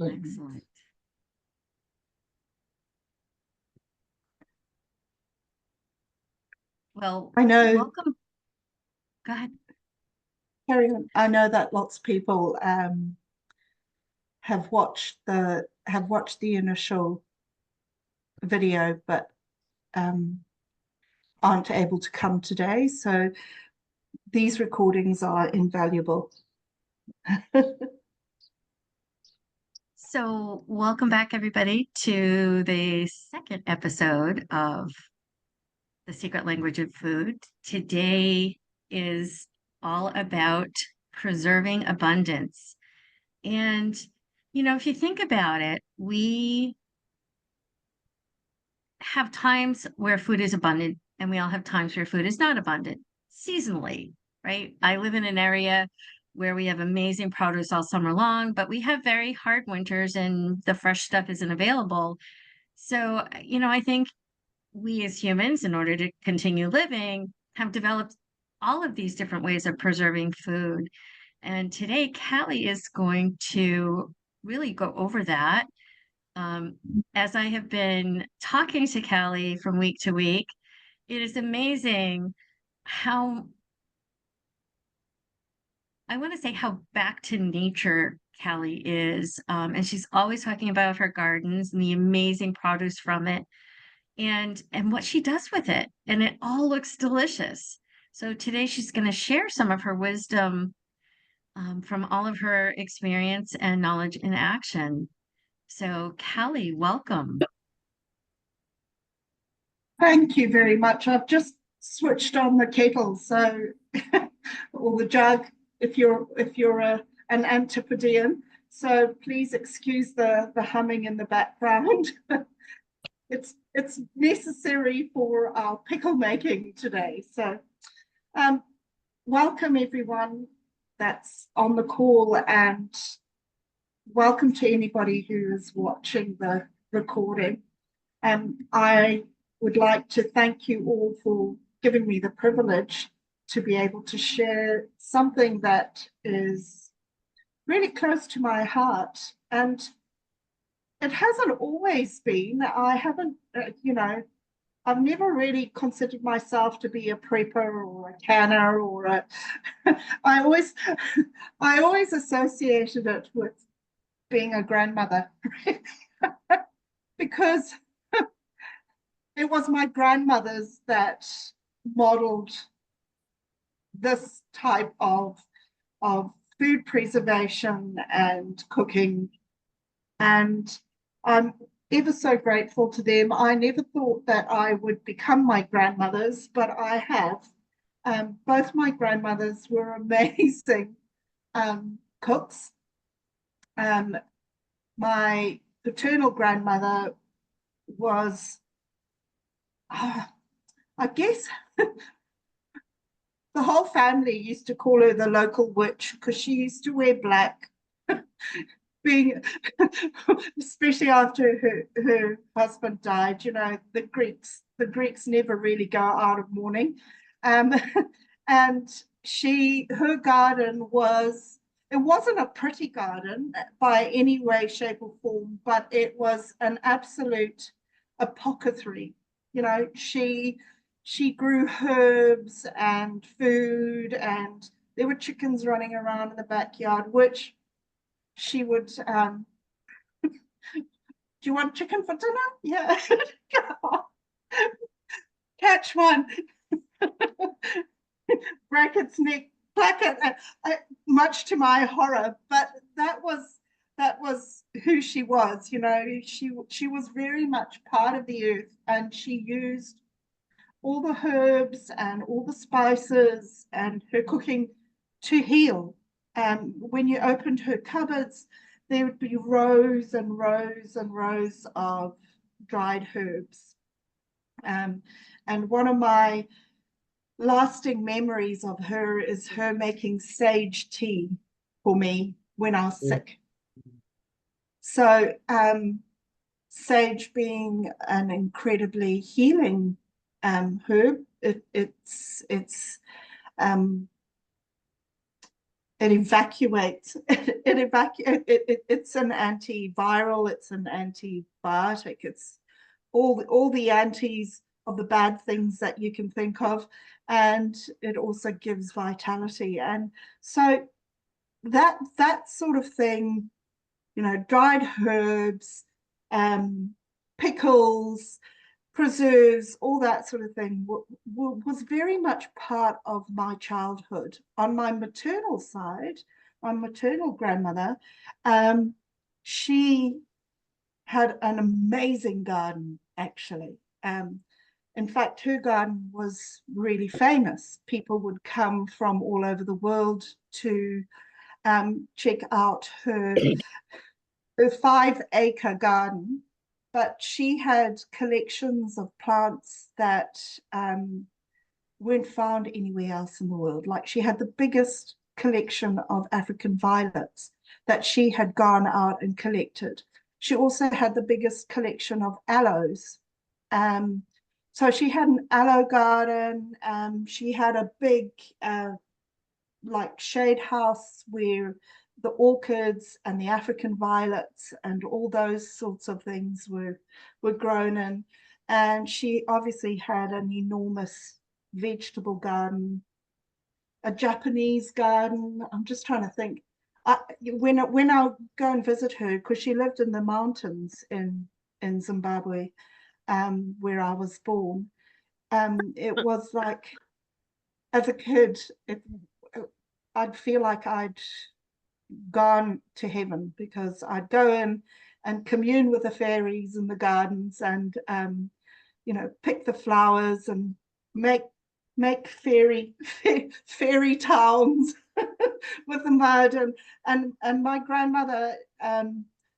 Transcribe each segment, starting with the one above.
Excellent. Well, I know, welcome. Go ahead. carry on. I know that lots of people have watched the initial video, but um, aren't able to come today. So these recordings are invaluable. So, welcome back, everybody, to the second episode of The Secret Language of Food. Today is all about preserving abundance. And, if you think about it, we have times where food is abundant, and we all have times where food is not abundant seasonally, right? I live in an area where we have amazing produce all summer long, but we have very hard winters and the fresh stuff isn't available. So, I think we as humans, in order to continue living, have developed all of these different ways of preserving food. And today, Calli is going to really go over that. As I have been talking to Calli from week to week, it is amazing how, I want to say, how back to nature Calli is. And she's always talking about her gardens and the amazing produce from it and what she does with it. And it all looks delicious. So today she's going to share some of her wisdom from all of her experience and knowledge in action. So, Calli, welcome. Thank you very much. I've just switched on the kettle, so or the jug if you're an Antipodean. So please excuse the humming in the background. It's necessary for our pickle making today. So welcome everyone that's on the call, and welcome to anybody who is watching the recording. I would like to thank you all for giving me the privilege to be able to share something that is really close to my heart. And it hasn't always been. I haven't, I've never really considered myself to be a prepper or a canner or a. I always, I always associated it with being a grandmother because it was my grandmothers that modeled this type of food preservation and cooking. And I'm ever so grateful to them. I never thought that I would become my grandmothers, but I have. Both my grandmothers were amazing cooks. My paternal grandmother was, I guess, the whole family used to call her the local witch because she used to wear black, being especially after her husband died. The Greeks never really go out of mourning. Um, and her garden it wasn't a pretty garden by any way, shape, or form, but it was an absolute apothecary. She grew herbs and food, and there were chickens running around in the backyard, which she would, do you want chicken for dinner? Yeah. Catch one. Break its neck, pluck it, much to my horror. But that was who she was. She was very much part of the earth, and she used all the herbs and all the spices and her cooking to heal. When you opened her cupboards, there would be rows and rows and rows of dried herbs. And one of my lasting memories of her is her making sage tea for me when I was sick. So sage being an incredibly healing herb, it's it evacuates. It's an antiviral. It's an antibiotic. It's all the antis of the bad things that you can think of, and it also gives vitality. And so that sort of thing, dried herbs, pickles, preserves, all that sort of thing was very much part of my childhood. On my maternal side, my maternal grandmother, she had an amazing garden, actually. In fact, her garden was really famous. People would come from all over the world to check out her 5-acre garden, but she had collections of plants that weren't found anywhere else in the world. Like, she had the biggest collection of African violets that she had gone out and collected. She also had the biggest collection of aloes. So she had an aloe garden. She had a big like shade house where the orchids and the African violets and all those sorts of things were grown in. And she obviously had an enormous vegetable garden, a Japanese garden. I'm just trying to think. When I go and visit her, because she lived in the mountains in Zimbabwe, where I was born, it was like, as a kid, I'd feel like I'd gone to heaven, because I'd go in and commune with the fairies in the gardens, and pick the flowers and make fairy towns with the mud. And my grandmother,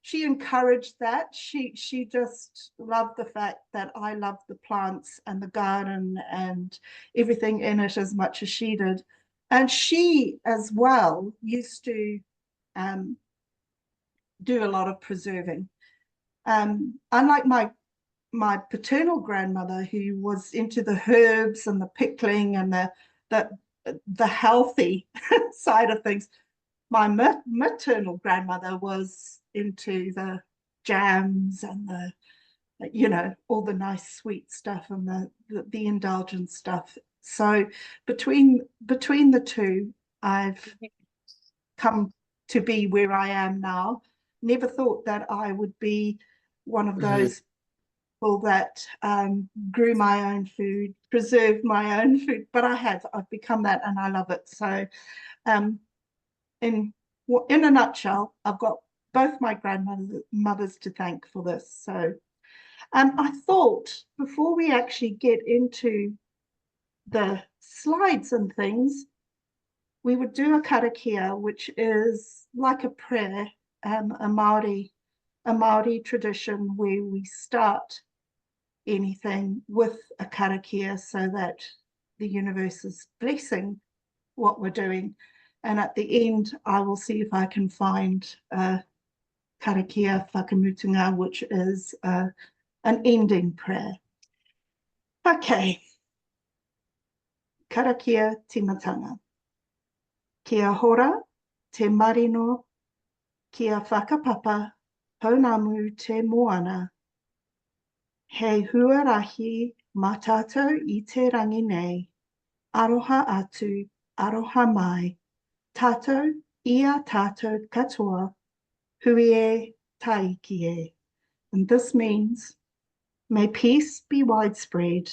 she encouraged that. She just loved the fact that I loved the plants and the garden and everything in it as much as she did. And she as well used to um, do a lot of preserving. Unlike my paternal grandmother, who was into the herbs and the pickling and the healthy side of things, my maternal grandmother was into the jams and all the nice sweet stuff and the indulgent stuff. So between the two, I've come to be where I am now. Never thought that I would be one of those people that grew my own food, preserved my own food, but I've become that, and I love it. So in a nutshell, I've got both my grandmothers to thank for this. So I thought, before we actually get into the slides and things, we would do a karakia, which is like a prayer, a Maori tradition, where we start anything with a karakia, so that the universe is blessing what we're doing. And at the end, I will see if I can find a karakia whakamutunga, which is an ending prayer. Okay. Karakia timatanga. Kia hora, te marino, kia whakapapa, pounamu te moana. He huarahi mā tātou I te rangi nei, aroha atu, aroha mai, tātou ia tātou katoa, hui e taiki e. And this means, may peace be widespread,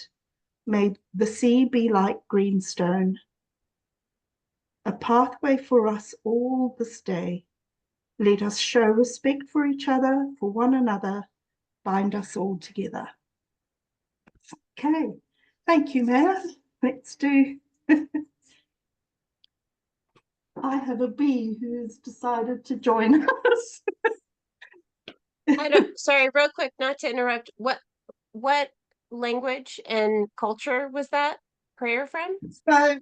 may the sea be like greenstone, a pathway for us all this day. Let us show respect for each other, for one another, bind us all together. Okay, thank you, Matt. Let's do. I have a bee who has decided to join us. I don't, sorry, real quick, not to interrupt. What language and culture was that prayer from? So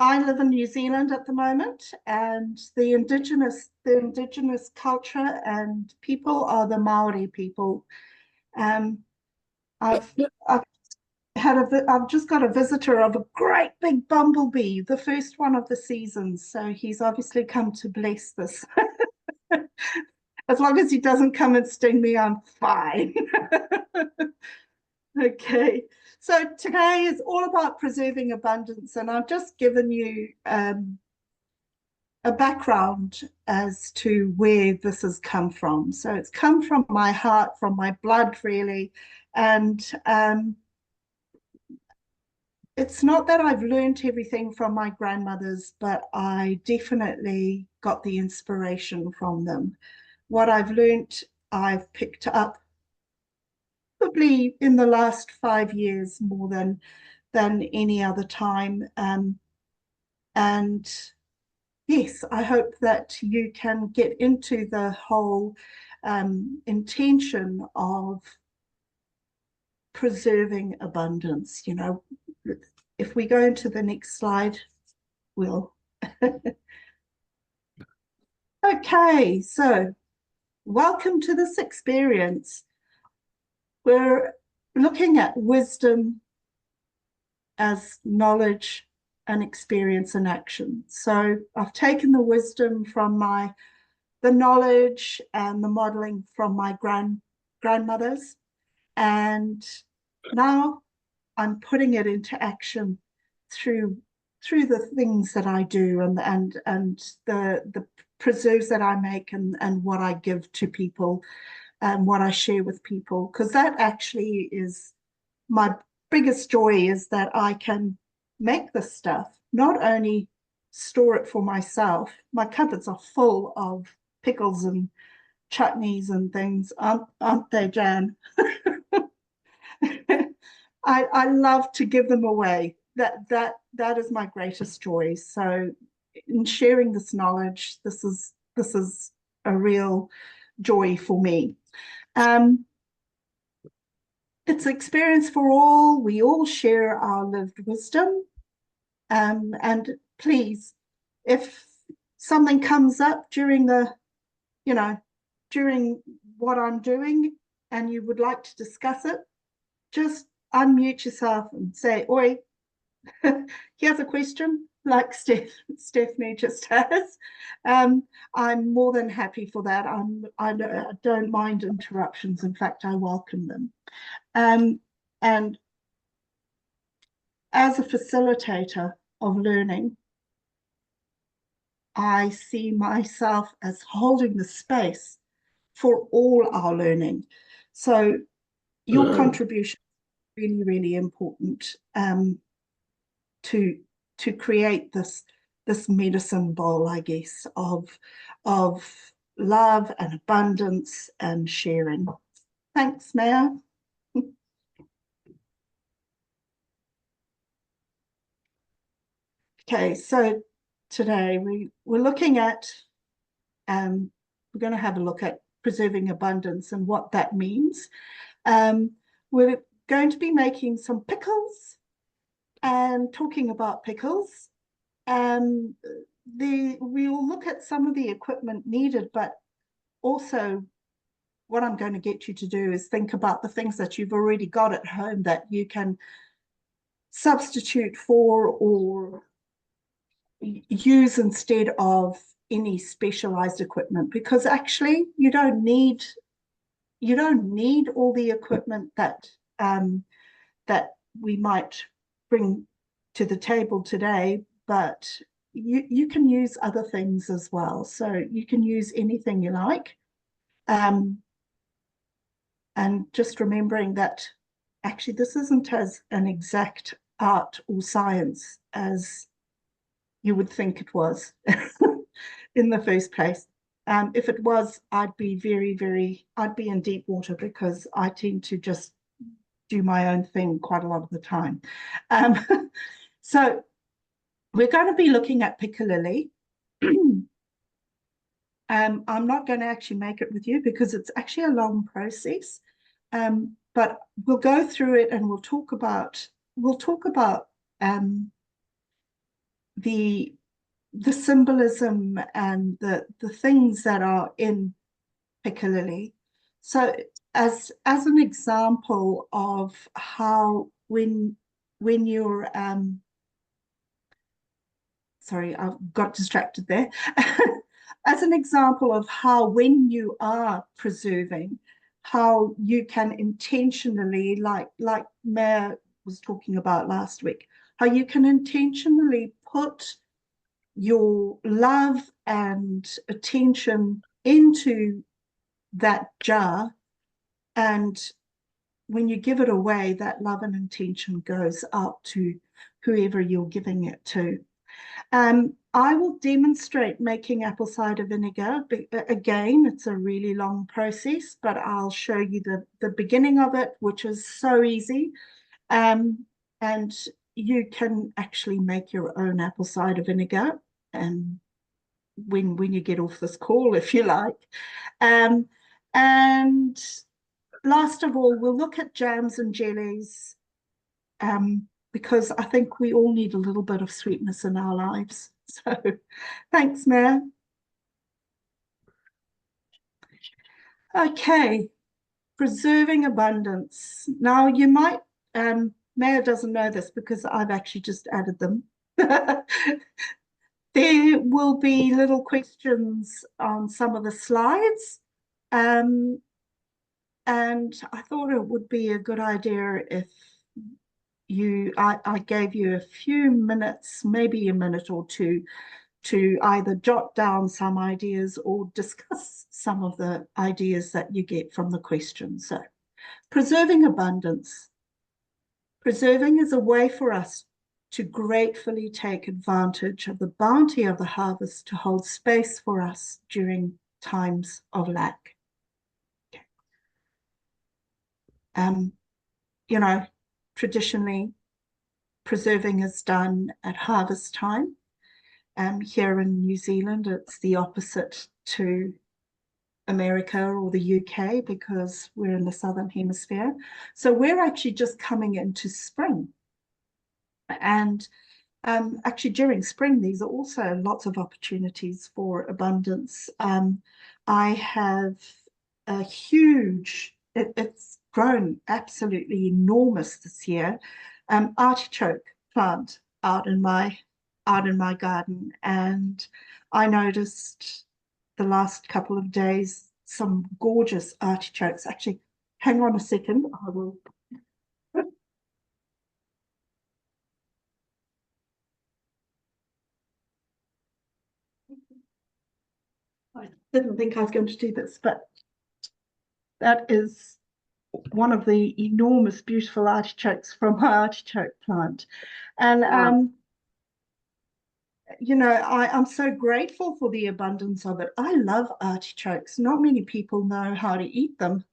I live in New Zealand at the moment, and the indigenous culture and people are the Maori people. I've I've just got a visitor of a great big bumblebee, the first one of the season. So he's obviously come to bless this. As long as he doesn't come and sting me, I'm fine. Okay, so today is all about preserving abundance, and I've just given you a background as to where this has come from. So it's come from my heart, from my blood, really, and it's not that I've learned everything from my grandmothers, but I definitely got the inspiration from them. What I've learned, I've picked up probably in the last 5 years more than any other time. And yes, I hope that you can get into the whole intention of preserving abundance. You know, if we go into the next slide, we'll. Okay, so welcome to this experience. We're looking at wisdom as knowledge and experience and action. So I've taken the wisdom from the knowledge and the modeling from my grandmothers, and now I'm putting it into action through the things that I do, and the preserves that I make, and what I give to people and what I share with people, because that actually is my biggest joy, is that I can make this stuff, not only store it for myself. My cupboards are full of pickles and chutneys and things, aren't they, Jan? I love to give them away. That is my greatest joy. So in sharing this knowledge, this is a real joy for me. It's experience for all. We all share our lived wisdom. And please, if something comes up during during what I'm doing, and you would like to discuss it, just unmute yourself and say, "Oi, here's a question," like Stephanie just has. I'm more than happy for that. I don't mind interruptions. In fact, I welcome them. And as a facilitator of learning, I see myself as holding the space for all our learning. So your contribution is really, really important, to create this medicine bowl, I guess, of love and abundance and sharing. Thanks, Maya. Okay, so today we're looking at, we're going to have a look at preserving abundance and what that means. We're going to be making some pickles and talking about pickles. We will look at some of the equipment needed, but also what I'm going to get you to do is think about the things that you've already got at home that you can substitute for or use instead of any specialized equipment, because actually you don't need all the equipment that we might bring to the table today, but you can use other things as well. So you can use anything you like, and just remembering that actually this isn't as an exact art or science as you would think it was in the first place. If it was, I'd be I'd be in deep water, because I tend to just do my own thing quite a lot of the time. So we're going to be looking at piccalilli. I'm not going to actually make it with you because it's actually a long process. But we'll go through it and we'll talk about the symbolism and the things that are in piccalilli. So as an example of how when you're sorry, I've got distracted there. As an example of how when you are preserving, how you can intentionally, like Mayor was talking about last week, how you can intentionally put your love and attention into that jar, and when you give it away, that love and intention goes out to whoever you're giving it to. I will demonstrate making apple cider vinegar. Again, it's a really long process, but I'll show you the beginning of it, which is so easy. And you can actually make your own apple cider vinegar when you get off this call, if you like. And last of all, we'll look at jams and jellies, because I think we all need a little bit of sweetness in our lives. So thanks, Mayor. Okay, preserving abundance. Now you might, Mayor doesn't know this because I've actually just added them. There will be little questions on some of the slides. And I thought it would be a good idea if I gave you a few minutes, maybe a minute or two, to either jot down some ideas or discuss some of the ideas that you get from the questions. So, preserving abundance. Preserving is a way for us to gratefully take advantage of the bounty of the harvest to hold space for us during times of lack. You know, traditionally, preserving is done at harvest time. Here in New Zealand, it's the opposite to America or the UK because we're in the Southern Hemisphere. So we're actually just coming into spring. And actually during spring, these are also lots of opportunities for abundance. I have a huge, it's grown absolutely enormous this year, artichoke plant out in my garden, and I noticed the last couple of days some gorgeous artichokes. Actually, hang on a second, I will. I didn't think I was going to do this, but that is one of the enormous, beautiful artichokes from my artichoke plant. And Wow. you know, I'm so grateful for the abundance of it. I love artichokes. Not many people know how to eat them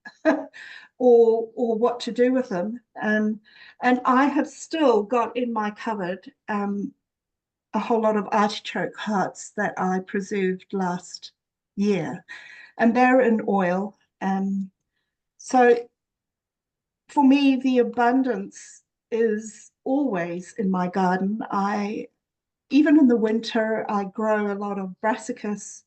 or what to do with them. And I have still got in my cupboard a whole lot of artichoke hearts that I preserved last year, and they're in oil. So for me, the abundance is always in my garden. Even in the winter, I grow a lot of brassicas,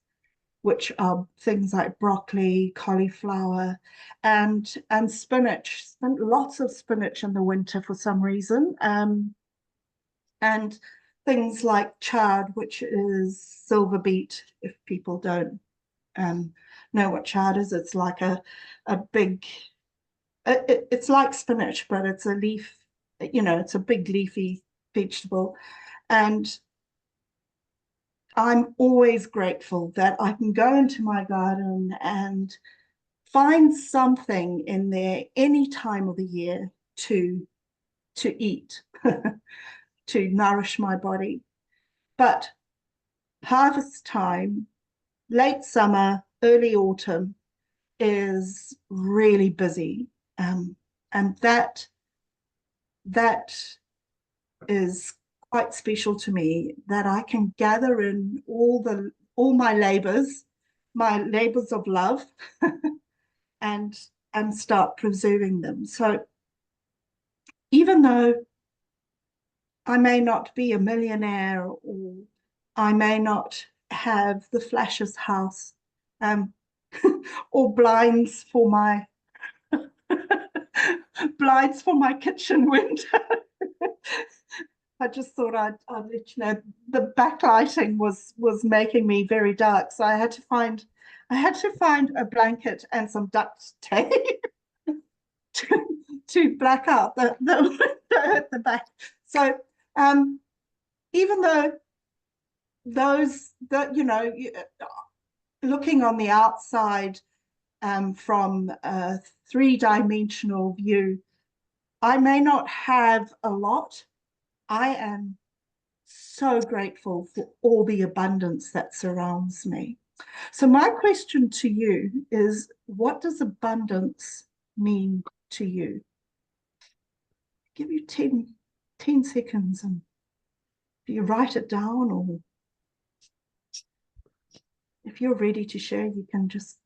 which are things like broccoli, cauliflower, and spinach. Lots of spinach in the winter for some reason, and things like chard, which is silver beet. If people don't know what chard is, it's like a big. It's like spinach, but it's a leaf. You know, it's a big leafy vegetable, and I'm always grateful that I can go into my garden and find something in there any time of the year to eat, to nourish my body. But harvest time, late summer, early autumn is really busy. And that is quite special to me, that I can gather in all my labors of love, and start preserving them. So even though I may not be a millionaire, or I may not have the flashiest house, or blinds for my blinds for my kitchen window. I just thought I'd let you know the backlighting was making me very dark, so I had to find a blanket and some duct tape to black out the window at the back. So even though looking on the outside from a three-dimensional view, I may not have a lot. I am so grateful for all the abundance that surrounds me. So my question to you is, what does abundance mean to you? I'll give you 10 seconds, and if you write it down, or if you're ready to share, you can just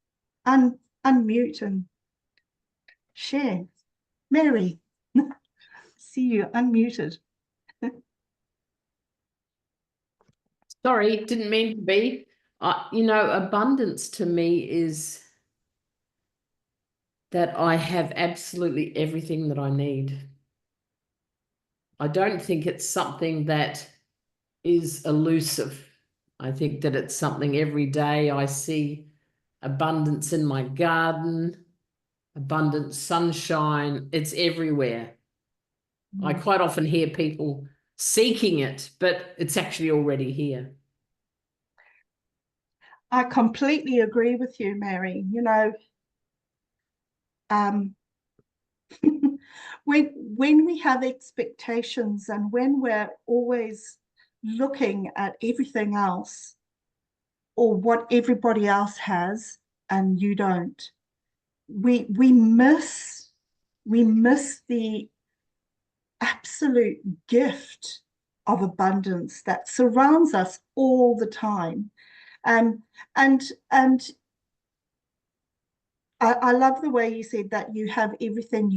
unmute and share. Mary, see you unmuted. Sorry, didn't mean to be. Abundance to me is that I have absolutely everything that I need. I don't think it's something that is elusive. I think that it's something every day I see abundance in my garden, abundant sunshine. It's everywhere. I quite often hear people seeking it, but it's actually already here. I completely agree with you, Mary. When we have expectations and when we're always looking at everything else or what everybody else has and you don't, we miss the absolute gift of abundance that surrounds us all the time. And I love the way you said that you have everything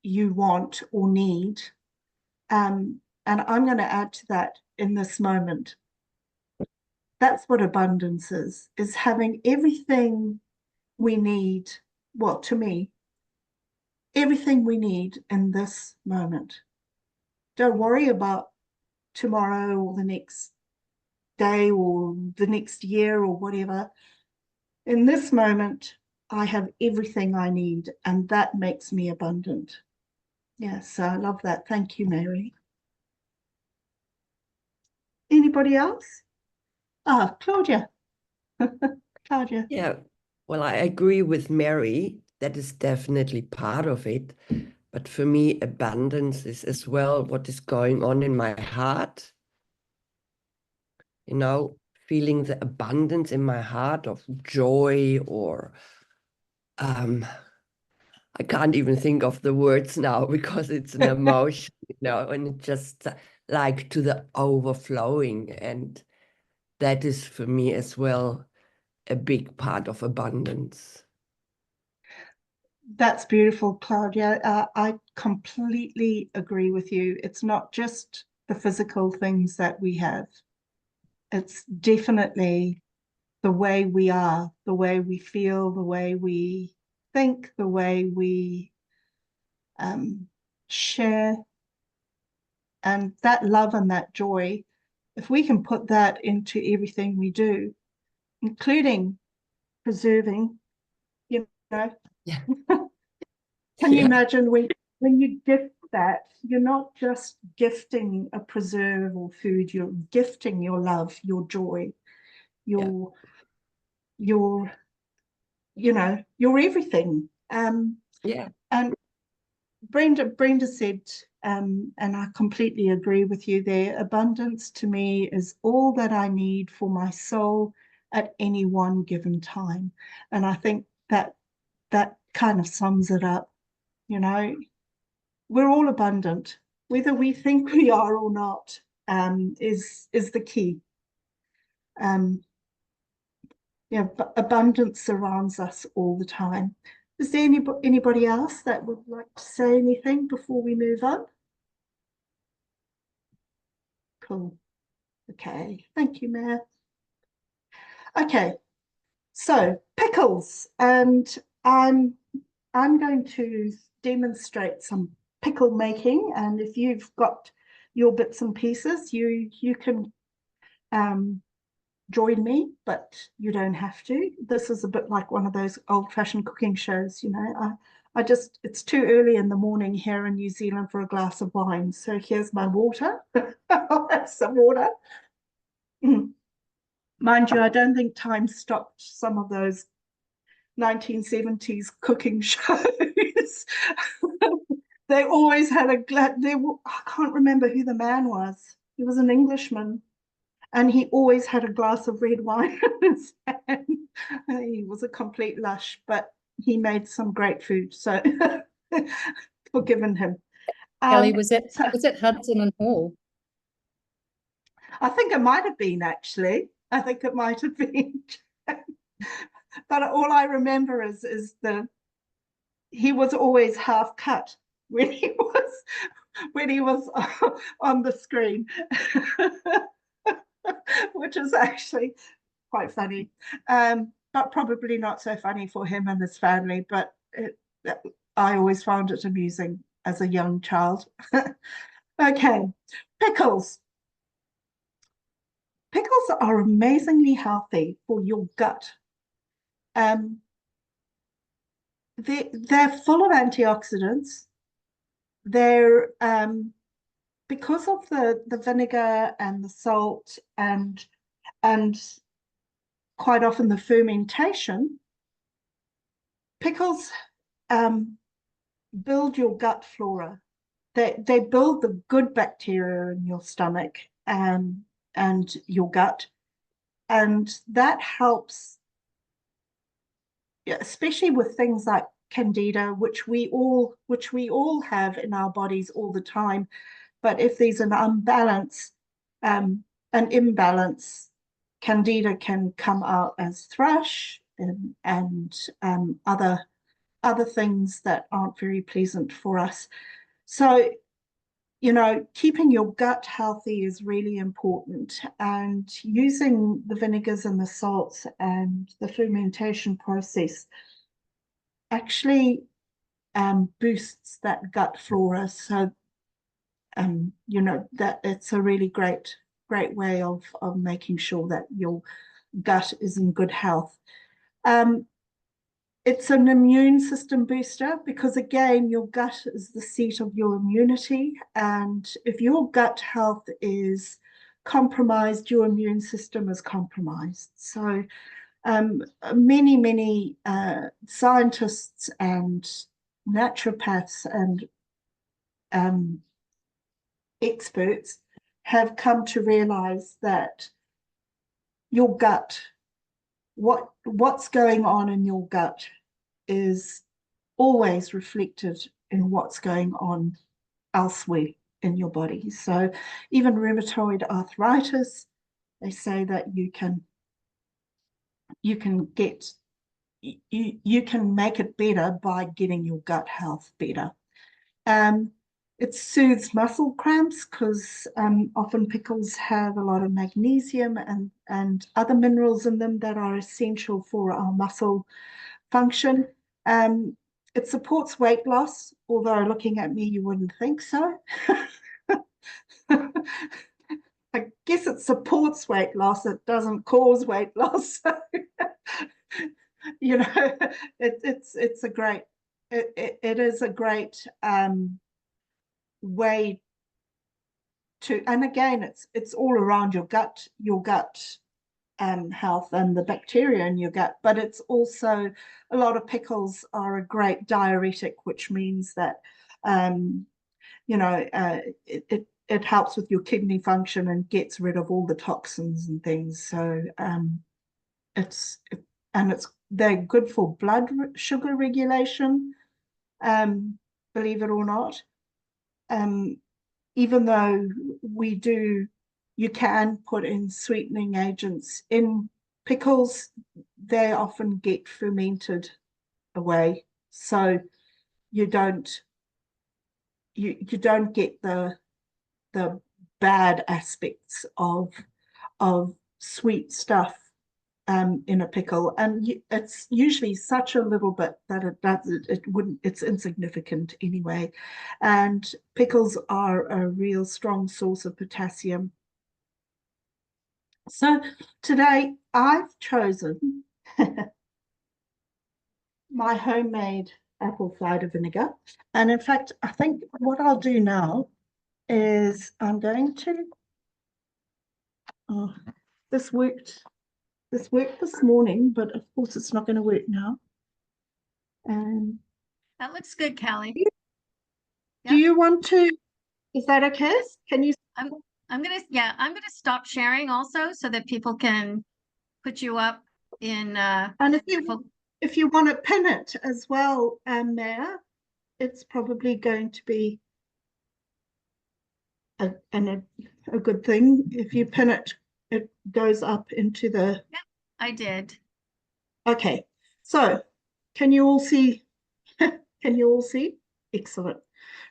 you want or need. And I'm going to add to that in this moment. That's what abundance is having everything we need. Well, to me, everything we need in this moment. Don't worry about tomorrow or the next day or the next year or whatever. In this moment, I have everything I need, and that makes me abundant. Yes, I love that. Thank you, Mary. Anybody else? Ah, Claudia. Claudia. Yeah, well, I agree with Mary. That is definitely part of it. But for me, abundance is as well what is going on in my heart. Feeling the abundance in my heart of joy, or I can't even think of the words now because it's an emotion, and it's just like to the overflowing. And that is for me as well a big part of abundance. That's beautiful, Claudia. I completely agree with you. It's not just the physical things that we have. It's definitely the way we are, the way we feel, the way we think, the way we share. And that love and that joy, if we can put that into everything we do, including preserving, you know. Yeah. Can you imagine when you gift that, you're not just gifting a preserve or food, you're gifting your love, your joy, your everything. Yeah. And Brenda said, and I completely agree with you there, abundance to me is all that I need for my soul at any one given time. And I think that kind of sums it up. We're all abundant, whether we think we are or not, is the key. But abundance surrounds us all the time. Is there anybody else that would like to say anything before we move on? Cool. Okay, thank you, Mayor. Okay, so pickles, and I'm I'm going to demonstrate some pickle making, and if you've got your bits and pieces, you can join me, but you don't have to. This is a bit like one of those old-fashioned cooking shows, you know. I just, it's too early in the morning here in New Zealand for a glass of wine. So here's my water. I'll have some water. Mind you, I don't think time stopped some of those 1970s cooking shows. They always had I can't remember who the man was. He was an Englishman, and he always had a glass of red wine in his hand. He was a complete lush, but he made some great food, so forgiven him. Calli, was it so Hudson and Hall? I think it might have been, actually. I think it might have been. But all I remember is he was always half cut when he was on the screen, which is actually quite funny, but probably not so funny for him and his family. But I always found it amusing as a young child. Okay, pickles. Pickles are amazingly healthy for your gut. They're full of antioxidants. They're because of the vinegar and the salt and quite often the fermentation, pickles build your gut flora. They build the good bacteria in your stomach and your gut, and that helps, especially with things like candida, which we all have in our bodies all the time. But if there's an imbalance, candida can come out as thrush and other things that aren't very pleasant for us. So, you know, keeping your gut healthy is really important, and using the vinegars and the salts and the fermentation process actually boosts that gut flora. So, you know, that it's a really great way of making sure that your gut is in good health. It's an immune system booster because, again, your gut is the seat of your immunity. And if your gut health is compromised, your immune system is compromised. So many scientists and naturopaths and experts have come to realize that your gut, what's going on in your gut is always reflected in what's going on elsewhere in your body. So even rheumatoid arthritis, they say that you can make it better by getting your gut health better. It soothes muscle cramps because often pickles have a lot of magnesium and other minerals in them that are essential for our muscle function. It supports weight loss, although looking at me, you wouldn't think so. I guess it supports weight loss. It doesn't cause weight loss. So, you know, it's a great, it is a great way to, and again, it's all around your gut health and the bacteria in your gut, but it's also, a lot of pickles are a great diuretic, which means that you know, it helps with your kidney function and gets rid of all the toxins and things. So they're good for blood sugar regulation, believe it or not. Even though you can put in sweetening agents in pickles, they often get fermented away, so you don't get the bad aspects of sweet stuff in a pickle, and it's usually such a little bit that it's insignificant anyway. And pickles are a real strong source of potassium. So today I've chosen my homemade apple cider vinegar. And in fact, I think what I'll do now is I'm going to, oh, this worked this morning, but of course it's not going to work now. And That looks good, Callie. do Yeah. you want to, is that okay? Can you, I'm gonna stop sharing also so that people can put you up in and full- if you want to pin it as well, Mayor, it's probably going to be a good thing. If you pin it, it goes up into the. I did. Okay, so can you all see? Can you all see? Excellent.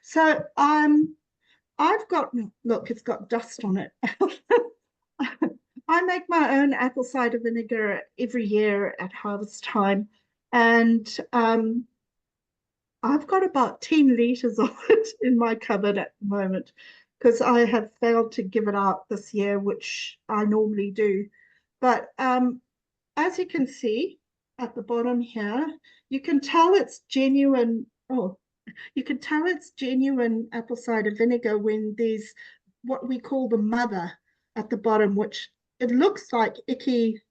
So I've got, look, it's got dust on it. I make my own apple cider vinegar every year at harvest time, and I've got about 10 liters of it in my cupboard at the moment because I have failed to give it out this year, which I normally do. But as you can see at the bottom here, you can tell it's genuine. Oh, you can tell it's genuine apple cider vinegar when there's what we call the mother at the bottom, which it looks like icky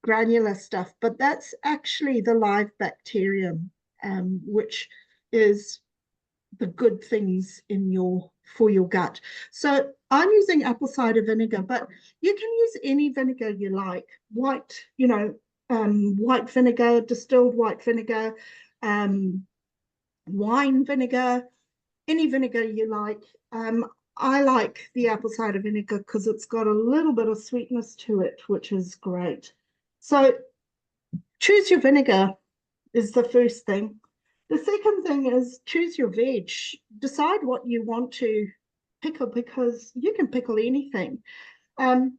granular stuff, but that's actually the live bacterium, which is the good things in for your gut. So I'm using apple cider vinegar, but you can use any vinegar you like. White, white vinegar, distilled white vinegar, wine vinegar, any vinegar you like. I like the apple cider vinegar because it's got a little bit of sweetness to it, which is great. So choose your vinegar is the first thing. The second thing is choose your veg. Decide what you want to pickle because you can pickle anything. I've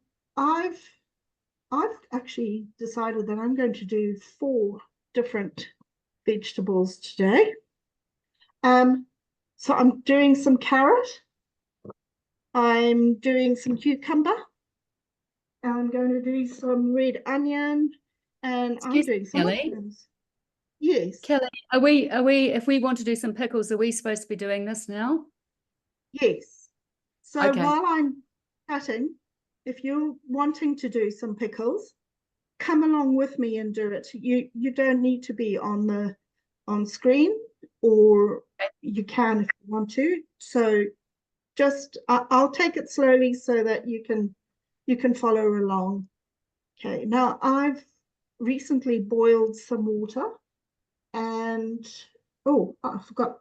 actually decided that I'm going to do 4 different vegetables today. So I'm doing some carrot. I'm doing some cucumber. I'm going to do some red onion, and I'm Excuse doing some Calli? mushrooms. Yes, Kelly, if we want to do some pickles, are we supposed to be doing this now? yes. So Okay. while I'm cutting, if you're wanting to do some pickles, come along with me and do it. You don't need to be on screen, or you can if you want to. So just I'll take it slowly so that you can follow along. Okay, now I've recently boiled some water, and oh, I forgot.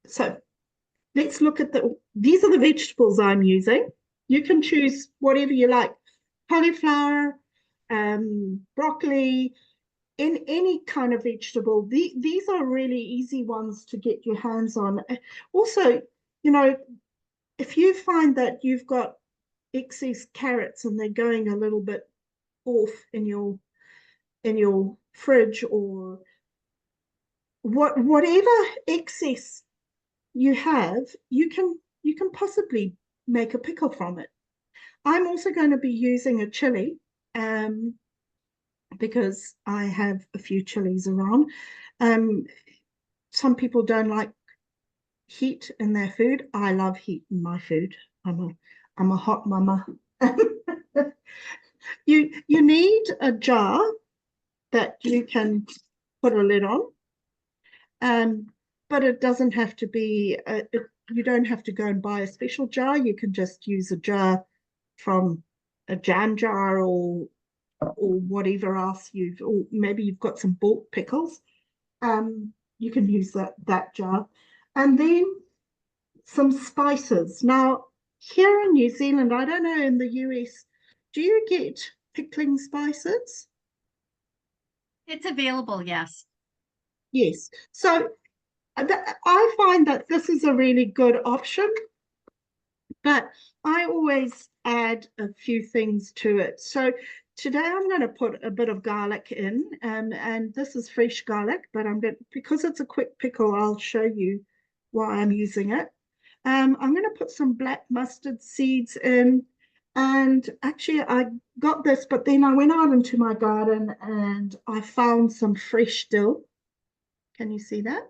So let's look at these are the vegetables I'm using. You can choose whatever you like, cauliflower, broccoli, in any kind of vegetable. These are really easy ones to get your hands on. Also, if you find that you've got excess carrots and they're going a little bit off in your fridge, or whatever excess you have, you can possibly make a pickle from it. I'm also going to be using a chili, because I have a few chilies around. Some people don't like heat in their food. I love heat in my food. I'm a hot mama. You need a jar that you can put a lid on, but it doesn't have to be. You don't have to go and buy a special jar. You can just use a jar from a jam jar, or whatever else or maybe you've got some bulk pickles. You can use that jar, and then some spices. Now, here in New Zealand, I don't know in the US, do you get pickling spices? It's available, yes. Yes. So I find that this is a really good option but I always add a few things to it. So today I'm going to put a bit of garlic in, and this is fresh garlic, but because it's a quick pickle, I'll show you why I'm using it. I'm going to put some black mustard seeds in, and actually I got this, but then I went out into my garden and I found some fresh dill. Can you see that?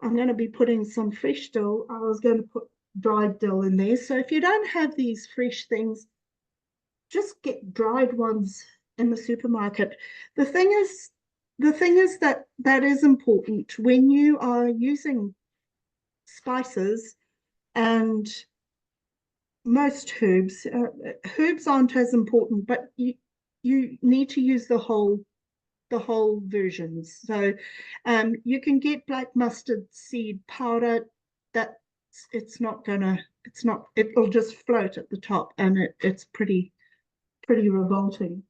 I'm going to be putting some fresh dill. I was going to put dried dill in there. So if you don't have these fresh things, just get dried ones in the supermarket. The thing is that is important when you are using spices and most herbs. Herbs aren't as important, but you need to use the whole versions. So you can get black mustard seed powder. That it'll just float at the top, and it's pretty revolting.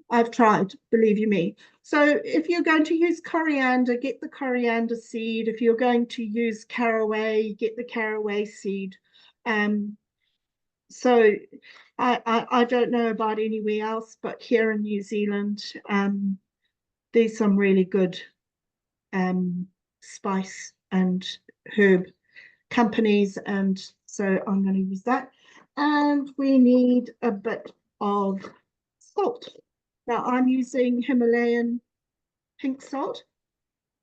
I've tried, believe you me. So if you're going to use coriander, get the coriander seed. If you're going to use caraway, get the caraway seed. So I don't know about anywhere else, but here in New Zealand, there's some really good spice and herb companies, and so I'm going to use that. And we need a bit of salt. Now I'm using Himalayan pink salt.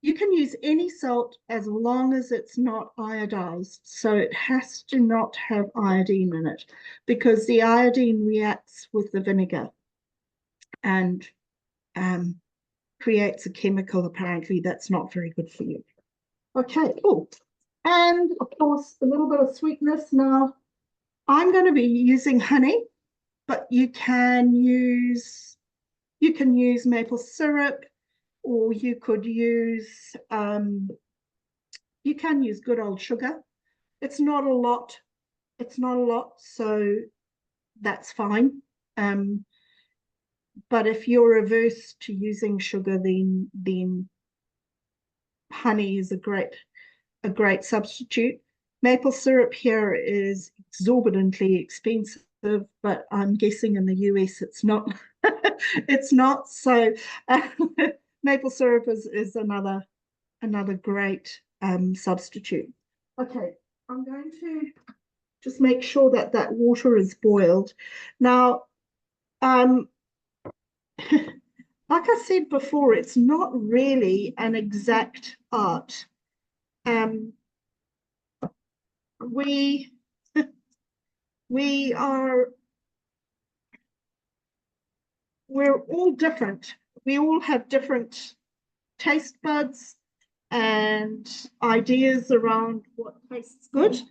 You can use any salt as long as it's not iodized. So it has to not have iodine in it, because the iodine reacts with the vinegar and creates a chemical, apparently, that's not very good for you. Okay, cool. And of course, a little bit of sweetness. Now, I'm going to be using honey, but you can use maple syrup, or you could use you can use good old sugar. It's not a lot, so that's fine. But if you're averse to using sugar, then honey is a great substitute. Maple syrup here is exorbitantly expensive, but I'm guessing in the US it's not. It's not. So maple syrup is another great substitute. Okay, I'm going to just make sure that water is boiled. Now, like I said before, it's not really an exact art. We're all different. We all have different taste buds and ideas around what tastes good.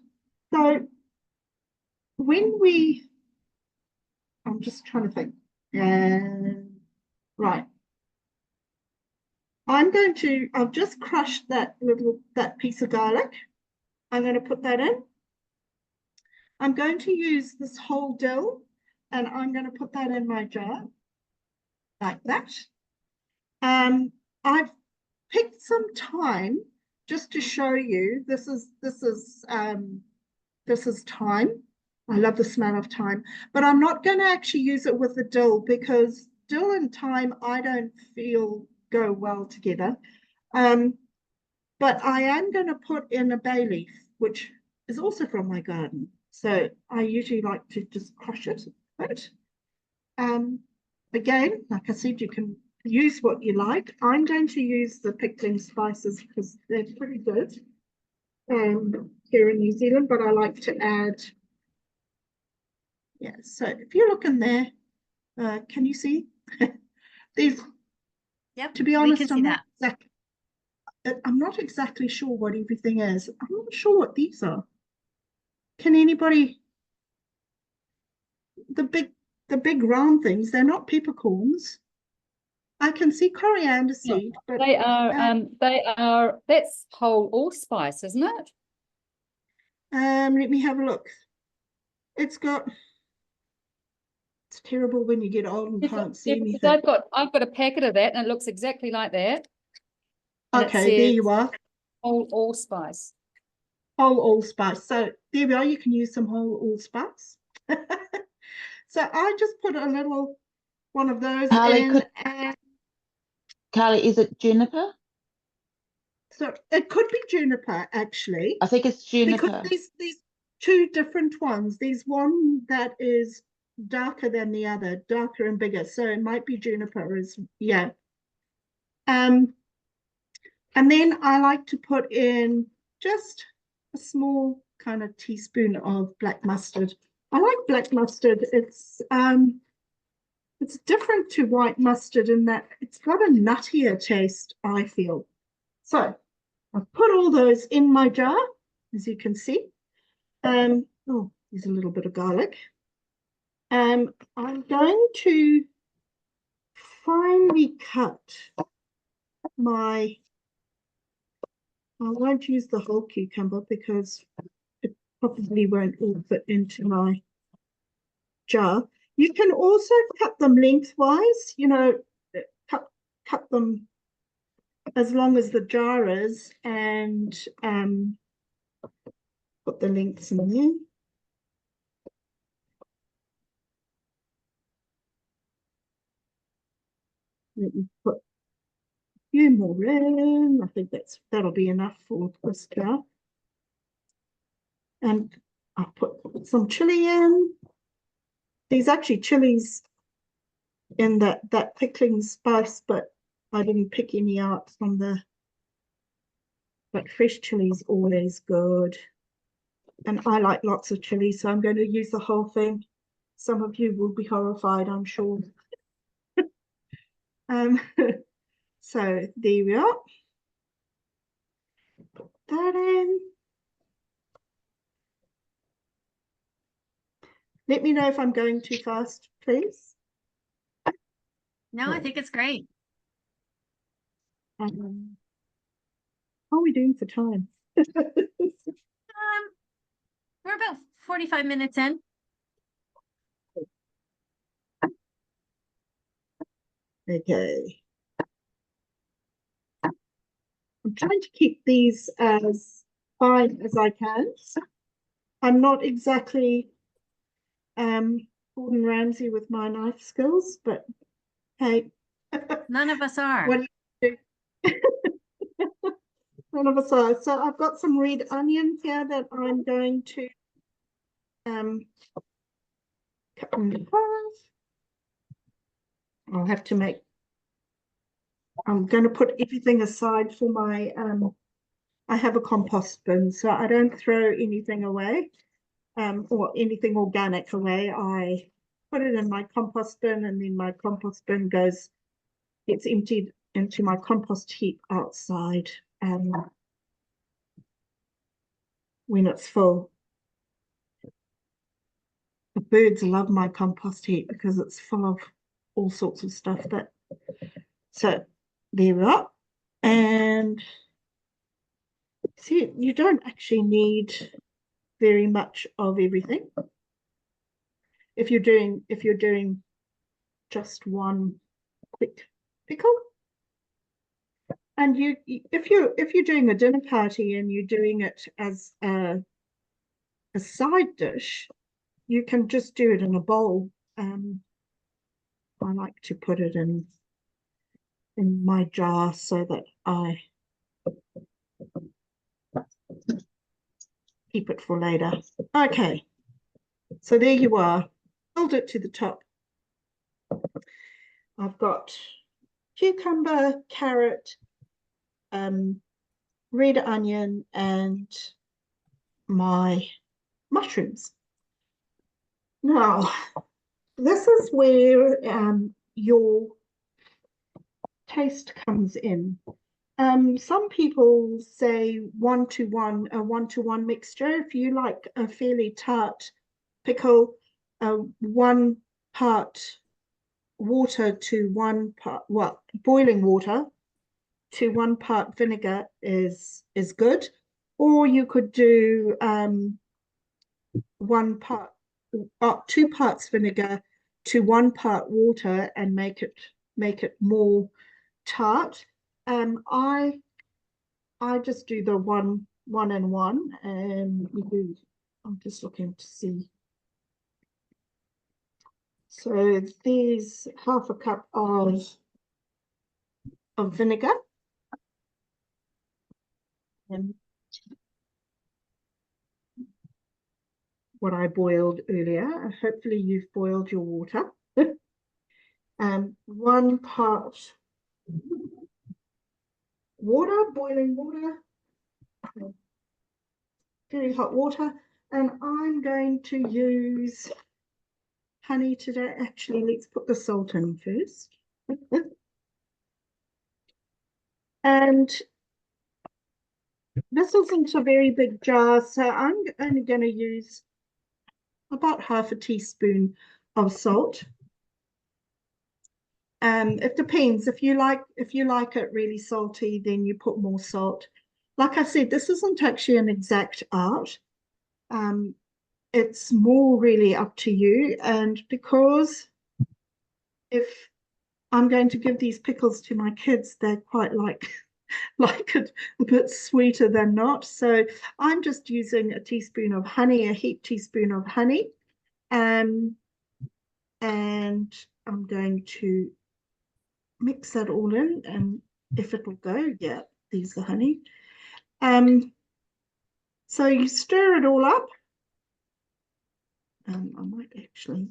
So I'm just trying to think. Right. I've just crushed that piece of garlic. I'm going to put that in. I'm going to use this whole dill, and I'm going to put that in my jar like that. I've picked some thyme just to show you. This is thyme. I love the smell of thyme, but I'm not going to actually use it with the dill, because dill and thyme I don't feel go well together. But I am going to put in a bay leaf, which is also from my garden. So I usually like to just crush it a bit. Again, like I said, you can use what you like. I'm going to use the pickling spices because they're pretty good here in New Zealand, but I like to add, yeah, so if you look in there, can you see? These, Yep, to be honest, I'm not exactly sure what everything is. I'm not sure what these are. Can anybody, the big round things, they're not peppercorns. I can see coriander seed, but They are, that's whole allspice, isn't it? let me have a look. It's terrible when you get old and can't see anything. I've got a packet of that, and it looks exactly like that. And okay, there you are. Whole allspice. whole allspice. So there we are, you can use some whole allspice. So I just put a little one of those Calli, in, could and Calli, is it juniper? so it could be juniper actually, I think it's because juniper. these two different ones. There's one that is darker than the other, darker and bigger. So it might be juniper as yeah. And then I like to put in just a small kind of teaspoon of black mustard. I like black mustard. It's different to white mustard in that it's got a nuttier taste, I feel. So I've put all those in my jar, as you can see. Oh, there's a little bit of garlic. I'm going to finely cut my, I won't use the whole cucumber because it probably won't all fit into my jar. You can also cut them lengthwise, you know, cut them as long as the jar is, and put the lengths in there. Let me put a few more in. I think that'll be enough for this jar. And I'll put some chili in. There's actually chilies in that pickling spice, but I didn't pick any out from but fresh chili is always good. And I like lots of chili, so I'm going to use the whole thing. Some of you will be horrified, I'm sure. So there we are. Put that in. Let me know if I'm going too fast, please. No, I think it's great. How are we doing for time? We're about 45 minutes in. Okay. I'm trying to keep these as fine as I can. I'm not exactly Gordon Ramsay with my knife skills, but hey. None of us are. What do you do? None of us are. So I've got some red onion here that I'm going to cut in half. I'll have to make, I'm going to put everything aside for my, I have a compost bin, so I don't throw anything away, or anything organic away. I put it in my compost bin, and then my compost bin gets emptied into my compost heap outside when it's full. The birds love my compost heap because it's full of all sorts of stuff. So there we are. And see, you don't actually need very much of everything if you're doing just one quick pickle. And if you're doing a dinner party and you're doing it as a side dish, you can just do it in a bowl. I like to put it in my jar so that I keep it for later. Okay, so there you are. Filled it to the top. I've got cucumber, carrot, red onion, and my mushrooms. Now, this is where your taste comes in. Some people say a 1-to-1 mixture. If you like a fairly tart pickle, 1 part water to 1 part, well, boiling water to 1 part vinegar is good. Or you could do 2 parts vinegar to 1 part water and make it more tart. I just do the 1 1 and 1, and we do. I'm just looking to see. So there's half a cup of vinegar. And what I boiled earlier. Hopefully you've boiled your water. 1 part water, boiling water, very hot water, and I'm going to use honey today. Actually, let's put the salt in first. And this isn't a very big jar, so I'm only going to use about half a teaspoon of salt. It depends. If you like it really salty, then you put more salt. Like I said, this isn't actually an exact art. It's more really up to you. And because if I'm going to give these pickles to my kids, they're quite like it a bit sweeter than not. So I'm just using a teaspoon of honey, a heaped teaspoon of honey. And I'm going to mix that all in, and if it will go, yeah, there's the honey. So you stir it all up. I might actually.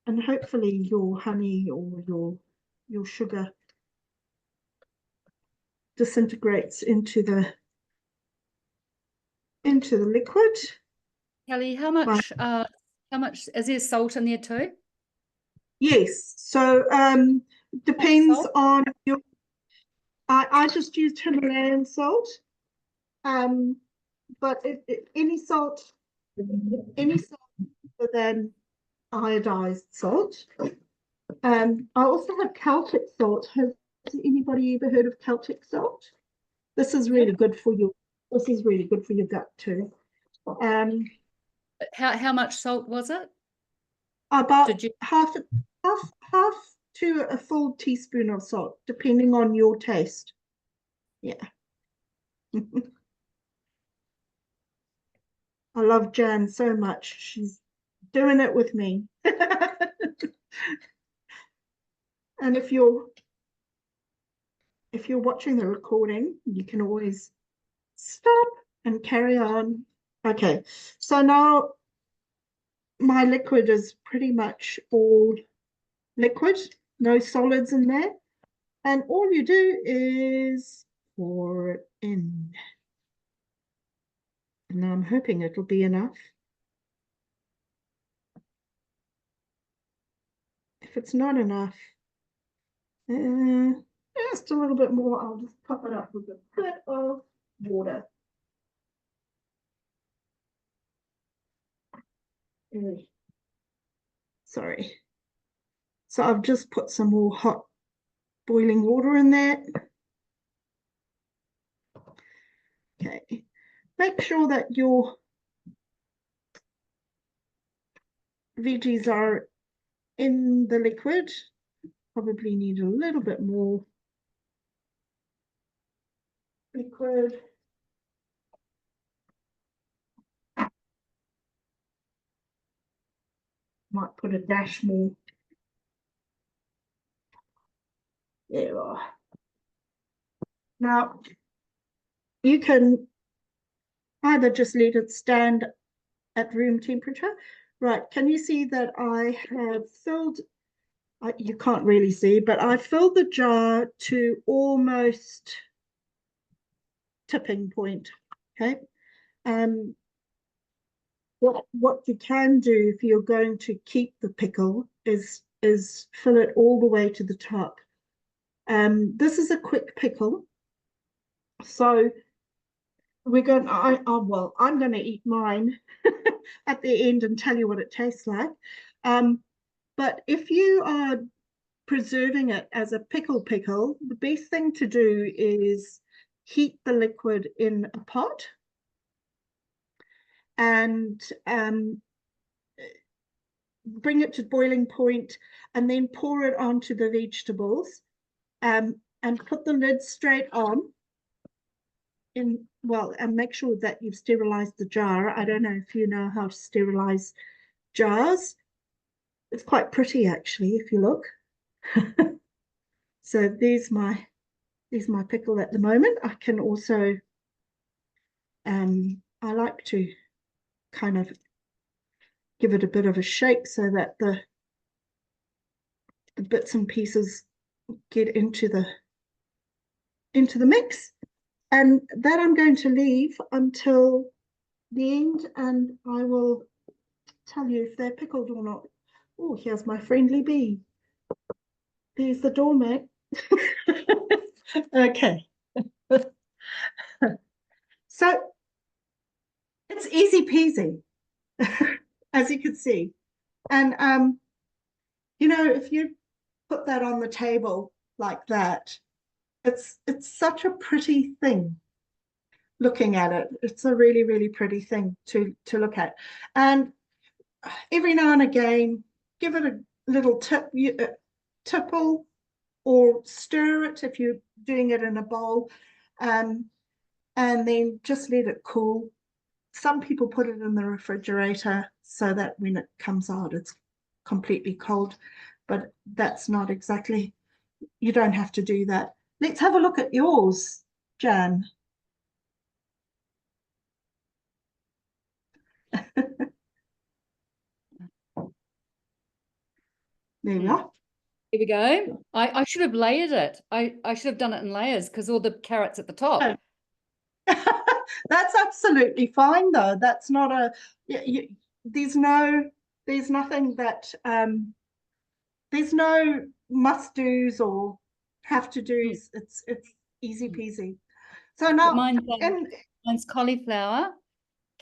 And hopefully your honey or your sugar disintegrates into the liquid. Calli, how much is there salt in there too? Yes, so depends Salt? on your. I just used Himalayan salt, but any salt other than iodized salt. I also have Celtic salt. Has anybody ever heard of Celtic salt? This is really good for your. This is really good for your gut too. How much salt was it? About Did you? half to a full teaspoon of salt, depending on your taste. Yeah. I love Jan so much. She's doing it with me. And if you're watching the recording, you can always stop and carry on. Okay, so now my liquid is pretty much all liquid, no solids in there. And all you do is pour it in. And I'm hoping it'll be enough. If it's not enough, just a little bit more, I'll just top it up with a bit of water. Sorry. So I've just put some more hot boiling water in there. Okay. Make sure that your veggies are in the liquid. Probably need a little bit more liquid. Might put a dash more. There you are. Now, you can either just let it stand at room temperature. Right, can you see that I have filled, you can't really see, but I filled the jar to almost tipping point, okay? What you can do if you're going to keep the pickle is fill it all the way to the top. This is a quick pickle, so we're going. Well, I'm going to eat mine at the end and tell you what it tastes like. But if you are preserving it as a pickle, the best thing to do is heat the liquid in a pot and bring it to boiling point, and then pour it onto the vegetables. and put the lid straight on. And make sure that you've sterilized the jar. I don't know if you know how to sterilize jars. It's quite pretty actually, if you look. So there's my pickle at the moment. I can also I like to kind of give it a bit of a shake so that the bits and pieces get into the mix. And that I'm going to leave until the end, and I will tell you if they're pickled or not. Oh, here's my friendly bee. There's the doormat. Okay. So it's easy peasy, as you can see. And if you put that on the table like that, it's such a pretty thing. Looking at it, it's a really, really pretty thing to look at. And every now and again, give it a little tipple or stir it if you're doing it in a bowl, and then just let it cool. Some people put it in the refrigerator so that when it comes out, it's completely cold, but that's not exactly, you don't have to do that. Let's have a look at yours, Jan. There we are. Here we go. I should have layered it. I should have done it in layers because all the carrots at the top. Oh. That's absolutely fine though. That's not a there's nothing that there's no must do's or have to do's. It's easy peasy. So now Mine's cauliflower,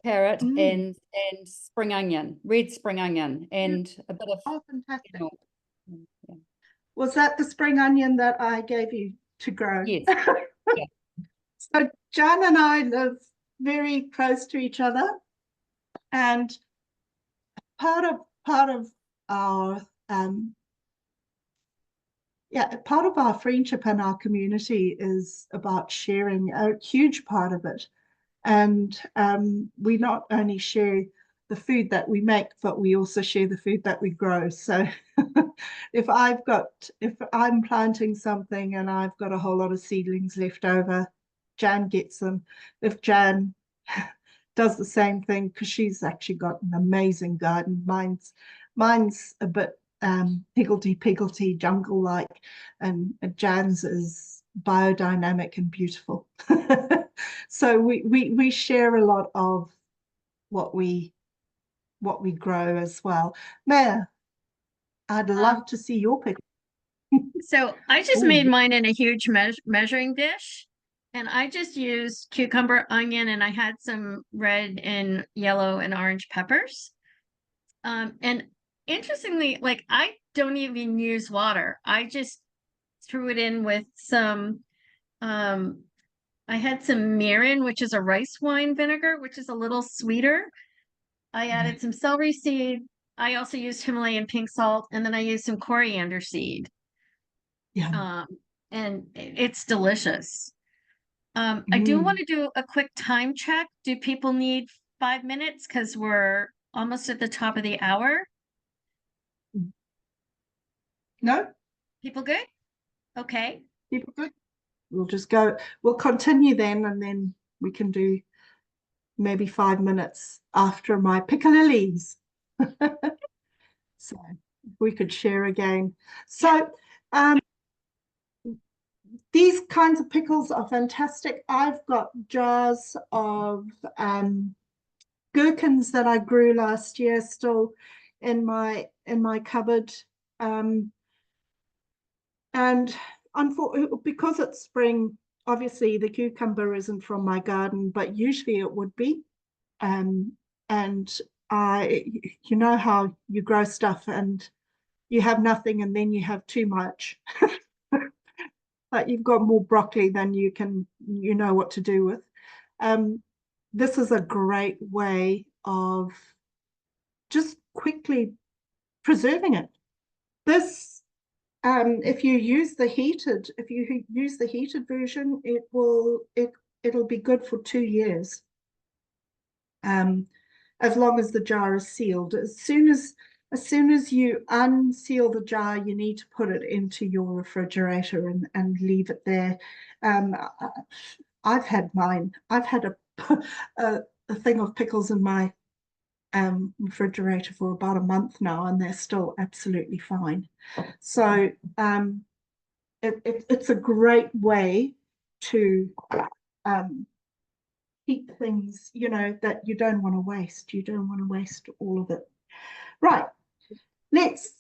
carrot, and spring onion, red spring onion, and a bit of fantastic. Yeah. Was that the spring onion that I gave you to grow? Yes. Yeah. So Jan and I live very close to each other, and part of our part of our friendship and our community is about sharing, a huge part of it. And we not only share the food that we make, but we also share the food that we grow. So if I'm planting something and I've got a whole lot of seedlings left over, Jan gets them. If Jan does the same thing, because she's actually got an amazing garden. Mine's a bit higgledy-piggledy jungle-like, and Jan's is biodynamic and beautiful. So we share a lot of what we grow as well. Maya, I'd love to see your pickle. So I just made mine in a huge measuring dish, and I just used cucumber, onion, and I had some red and yellow and orange peppers. And interestingly, like I don't even use water. I just threw it in with some I had some mirin, which is a rice wine vinegar, which is a little sweeter. I added some celery seed. I also used Himalayan pink salt, and then I used some coriander seed. Yeah. And it's delicious. I do want to do a quick time check. Do people need 5 minutes? Because we're almost at the top of the hour. No? People good? Okay. People good? We'll just go. We'll continue then, and then we can do maybe 5 minutes after my piccalillis. So we could share again. So these kinds of pickles are fantastic. I've got jars of gherkins that I grew last year still in my cupboard. And because it's spring, obviously the cucumber isn't from my garden, but usually it would be. And you know how you grow stuff and you have nothing and then you have too much. But you've got more broccoli than you know what to do with. This is a great way of just quickly preserving it. This if you use the heated, version, it'll be good for 2 years. As long as the jar is sealed. As soon as you unseal the jar, you need to put it into your refrigerator and leave it there. I've had a thing of pickles in my refrigerator for about a month now, and they're still absolutely fine. So it's a great way to keep things, that you don't want to waste. You don't want to waste all of it. Right. Let's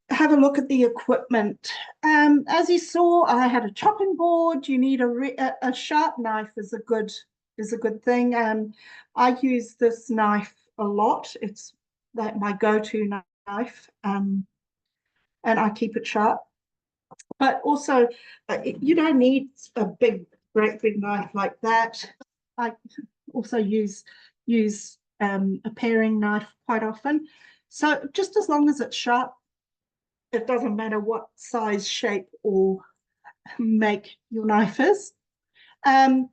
have a look at the equipment. As you saw, I had a chopping board. You need a sharp knife is a good thing. I use this knife a lot. It's like my go-to knife, and I keep it sharp. But also, you don't need a great big knife like that. I also use a paring knife quite often. So just as long as it's sharp, it doesn't matter what size, shape, or make your knife is. A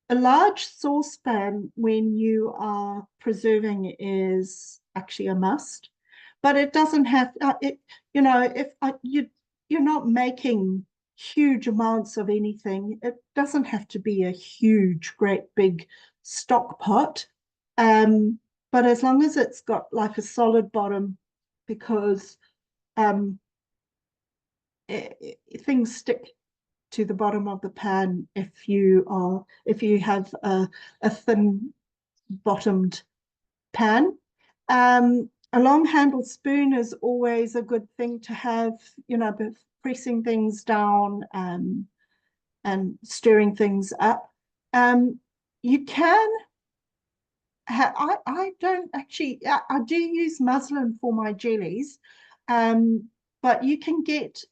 large saucepan when you are preserving is actually a must, but it doesn't have you're not making huge amounts of anything. It doesn't have to be a huge, great big stock pot, but as long as it's got like a solid bottom, because things stick to the bottom of the pan if you have a thin bottomed pan. A long handled spoon is always a good thing to have, pressing things down and stirring things up. You can I don't actually, I do use muslin for my jellies, but you can get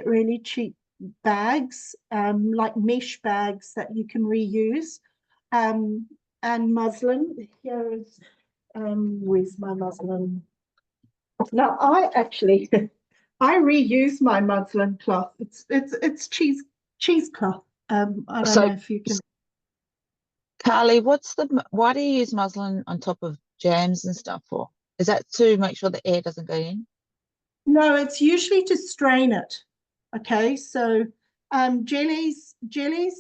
really cheap bags, like mesh bags that you can reuse, and muslin. Here is where's my muslin? Now I actually I reuse my muslin cloth. It's cheesecloth. I don't So, know if you can. Carly, why do you use muslin on top of jams and stuff for? Is that to make sure the air doesn't go in? No, it's usually to strain it. Okay, so jellies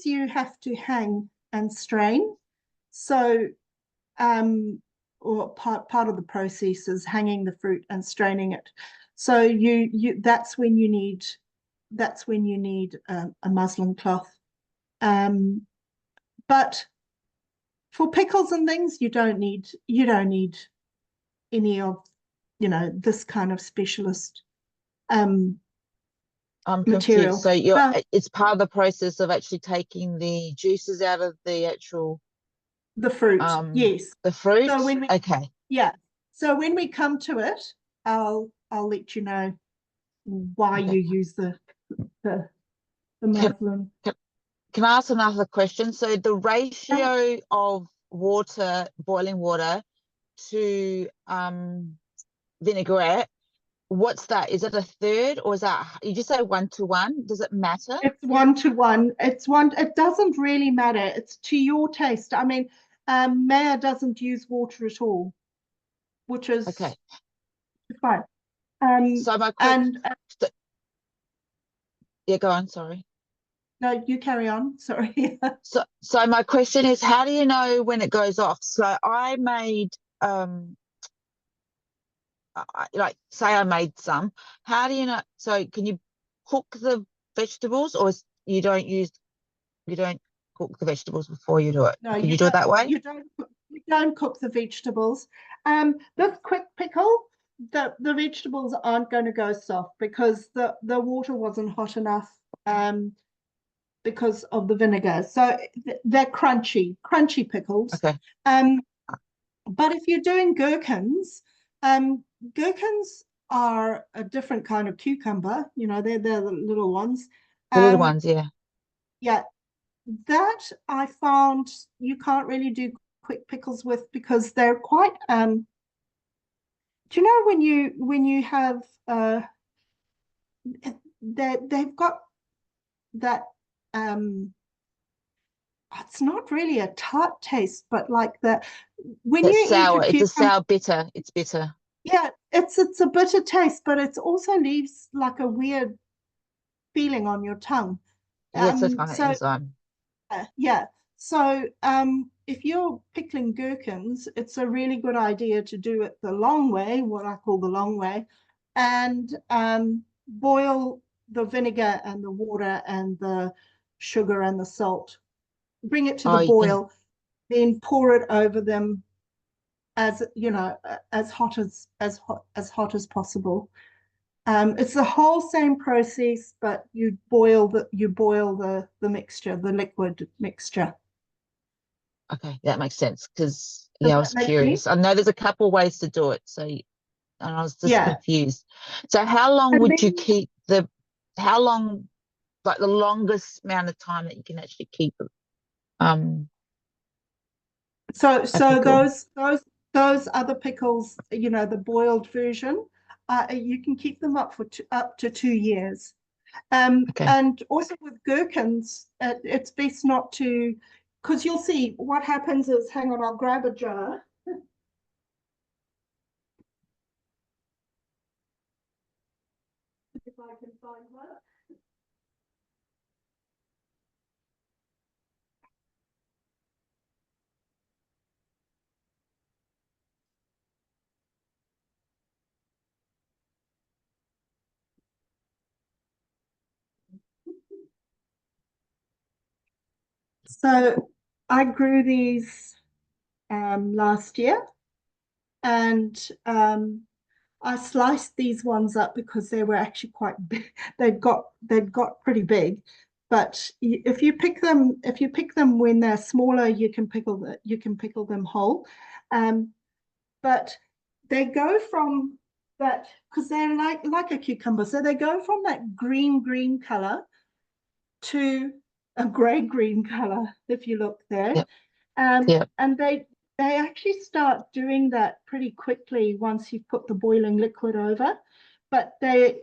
you have to hang and strain. So or part of the process is hanging the fruit and straining it. So that's when you need a muslin cloth. But for pickles and things, you don't need any of this kind of specialist I'm material. confused. So it's part of the process of actually taking the juices out of the actual The fruit, yes. the fruit. So when we, Okay. yeah. So when we come to it, I'll let you know why Okay. you use the muslin. Can I ask another question? So the ratio of boiling water to vinaigrette, what's that? Is it a third, or is that, you just say 1-to-1? Does it matter? It's 1-to-1. It doesn't really matter. It's to your taste. I mean, Maya doesn't use water at all, which is Okay. fine. So my and yeah, go on, sorry. no, you carry on. Sorry. So my question is, how do you know when it goes off? So I made say I made some. How do you know? So can you cook the vegetables, or you don't cook the vegetables before you do it? No, Can you do it that way? You don't cook the vegetables. This quick pickle, the vegetables aren't going to go soft because the water wasn't hot enough. Because of the vinegar, so they're crunchy pickles. Okay. But if you're doing gherkins, gherkins are a different kind of cucumber. They're the little ones. The little ones, yeah. Yeah, that I found you can't really do quick pickles with because they're quite do you know when you have they've got that it's not really a tart taste, but like when It's you eat sour. a It's a cucumber, sour bitter. It's bitter. yeah, it's a bitter taste, but it also leaves like a weird feeling on your tongue. Yeah, it's a kind of So enzyme. yeah. So if you're pickling gherkins, it's a really good idea to do it the long way, what I call the long way, and boil the vinegar and the water and the sugar and the salt. Bring it to the Oh, you can. boil, then pour it over them as you know, as hot as possible. It's the whole same process, but you boil the mixture, the liquid mixture. Okay, that makes sense. Because Does yeah, I that was make curious. sense? I know there's a couple ways to do it, so and I was just Yeah. confused. So how long And would you then, keep how long, like the longest amount of time that you can actually keep um so a so pickle? those other pickles, you know, the boiled version, you can keep them up to 2 years. Okay. And also with gherkins, it's best not to, because you'll see what happens is, hang on, I'll grab a jar. If I can find one. So I grew these last year, and I sliced these ones up because they were actually quite big. They'd got pretty big. But if you pick them when they're smaller, you can pickle them whole. But they go from that, because they're like a cucumber, so they go from that green color to a green color, if you look there. Yep. Yep. And they actually start doing that pretty quickly once you've put the boiling liquid over, but they're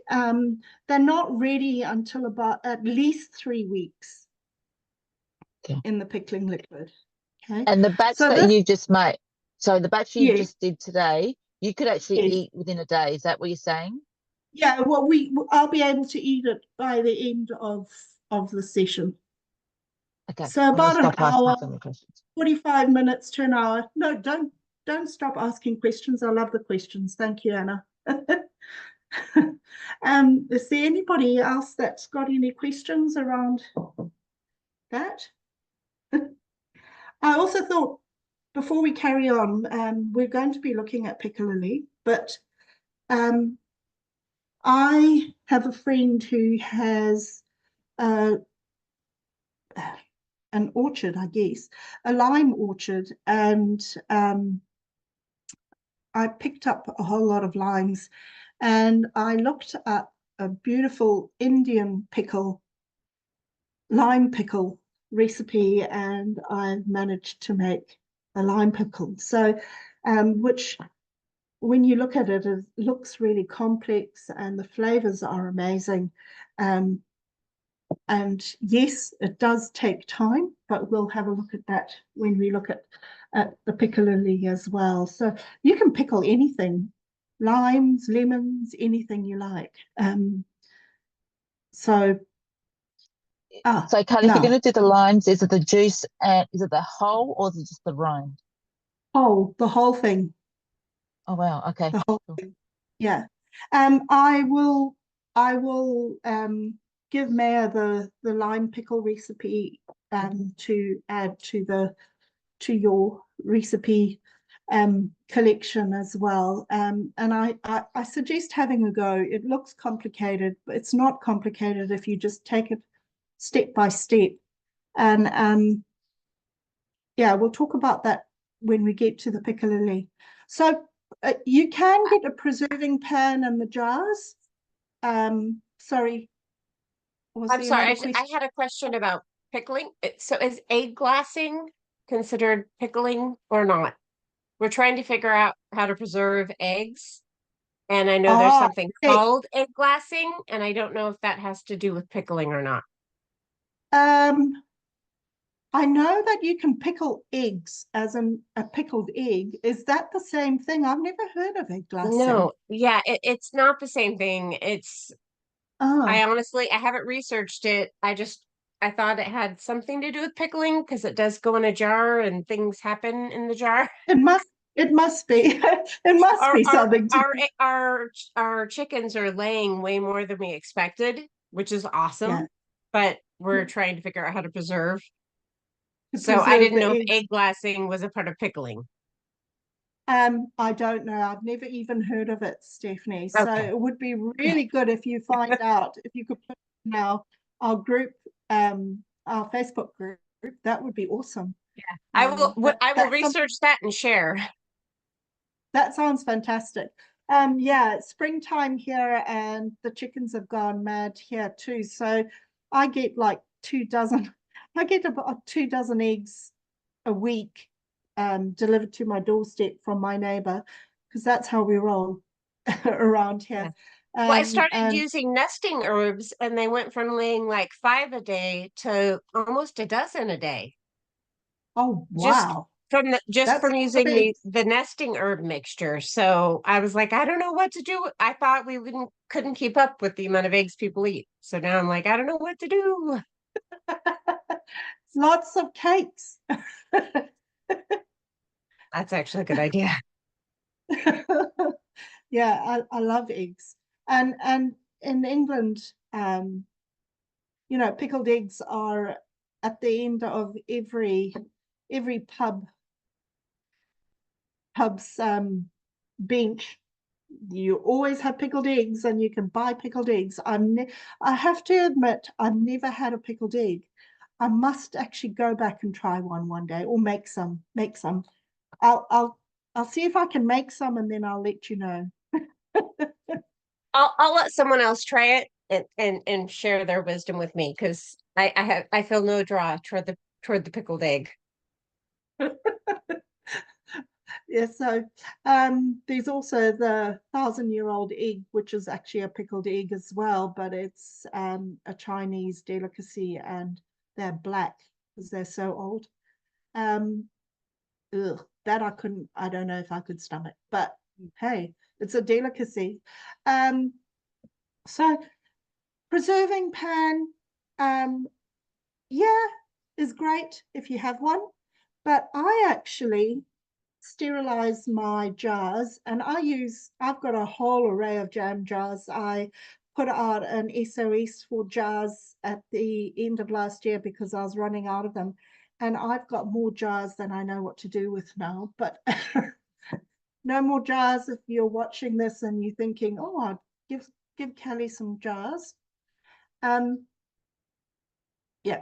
not ready until about at least 3 weeks Okay. in the pickling liquid. Okay, And the batch so that this, you just made, so the batch you yes, just did today, you could actually yes, eat within a day. Is that what you're saying? yeah. Well, I'll be able to eat it by the end of the session. Okay. So I'm gonna about an stop asking hour, so many questions. 45 minutes to an hour. No, don't stop asking questions. I love the questions. Thank you, Anna. Is there anybody else that's got any questions around that? I also thought before we carry on, we're going to be looking at piccalilli, but um, I have a friend who has uh, an orchard, I guess, a lime orchard, and I picked up a whole lot of limes, and I looked up a beautiful Indian lime pickle recipe, and I managed to make a lime pickle. So, which when you look at it, it looks really complex, and the flavors are amazing. Um, and yes, it does take time, but we'll have a look at that when we look at the piccalilli as well. So you can pickle anything, limes, lemons, anything you like. So, So, Calli, if you're now, going to do the limes, is it the juice and is it the whole or is it just the rind? the whole thing, Oh, wow. Okay. the whole Cool. thing. Yeah. I will give Maya the lime pickle recipe to add to your recipe collection as well. And I suggest having a go. It looks complicated, but it's not complicated if you just take it step by step. And yeah, we'll talk about that when we get to the piccalilli. So you can get a preserving pan in the jars. Sorry, was I'm there sorry, another I question? had a question about pickling. So is egg glassing considered pickling or not? We're trying to figure out how to preserve eggs. And I know there's Ah, something okay. called egg glassing, and I don't know if that has to do with pickling or not. Um, I know that you can pickle eggs as in a pickled egg. Is that the same thing? I've never heard of egg glassing. No, yeah, it's not the same thing. I Oh, honestly, I haven't researched it. I thought it had something to do with pickling because it does go in a jar and things happen in the jar. it must it must be. It must Our be our something to our our our chickens are laying way more than we expected, which is yeah, awesome. But yeah, we're trying to figure out how to preserve. to So I preserve didn't the know if eggs. egg glassing was a part of pickling. I don't know. I've never even heard of it, Stephanie. So Okay. it would be really good if you find out, if you could put it in our group, our Facebook group. That would be awesome. I will That's some research that and share. That sounds fantastic. Yeah, it's springtime here and the chickens have gone mad here too. So I get like 2 dozen, I get about 2 dozen eggs a week delivered to my doorstep from my neighbor because that's how we roll around Yeah. here. Well, I started And using nesting herbs and they went from laying like 5 a day to almost a dozen a day. oh Just wow, just that's from a lot of using eggs. the nesting herb mixture. So I was like, I don't know what to do. I thought we wouldn't couldn't keep up with the amount of eggs people eat. So now I'm like, I don't know what to do. Lots of cakes. That's actually a good idea. Yeah, I love eggs. And in England, pickled eggs are at the end of every pub's bench. You always have pickled eggs and you can buy pickled eggs. I have to admit, I've never had a pickled egg. I must actually go back and try one day or make some. I'll I'll I'll see if I can make some and then I'll let you know. I'll let someone else try it and share their wisdom with me because I feel no draw toward the pickled egg. Yeah, so there's also the 1,000-year-old egg, which is actually a pickled egg as well, but it's a Chinese delicacy and they're black because they're so old. Um, that I don't know if I could stomach, but hey, it's a delicacy. Um, so preserving pan, um, yeah, is great if you have one, but I actually sterilize my jars and I've got a whole array of jam jars. I put out an SOS for jars at the end of last year because I was running out of them. And I've got more jars than I know what to do with now. But no more jars if you're watching this and you're thinking, oh, I'll give Calli some jars. Yeah.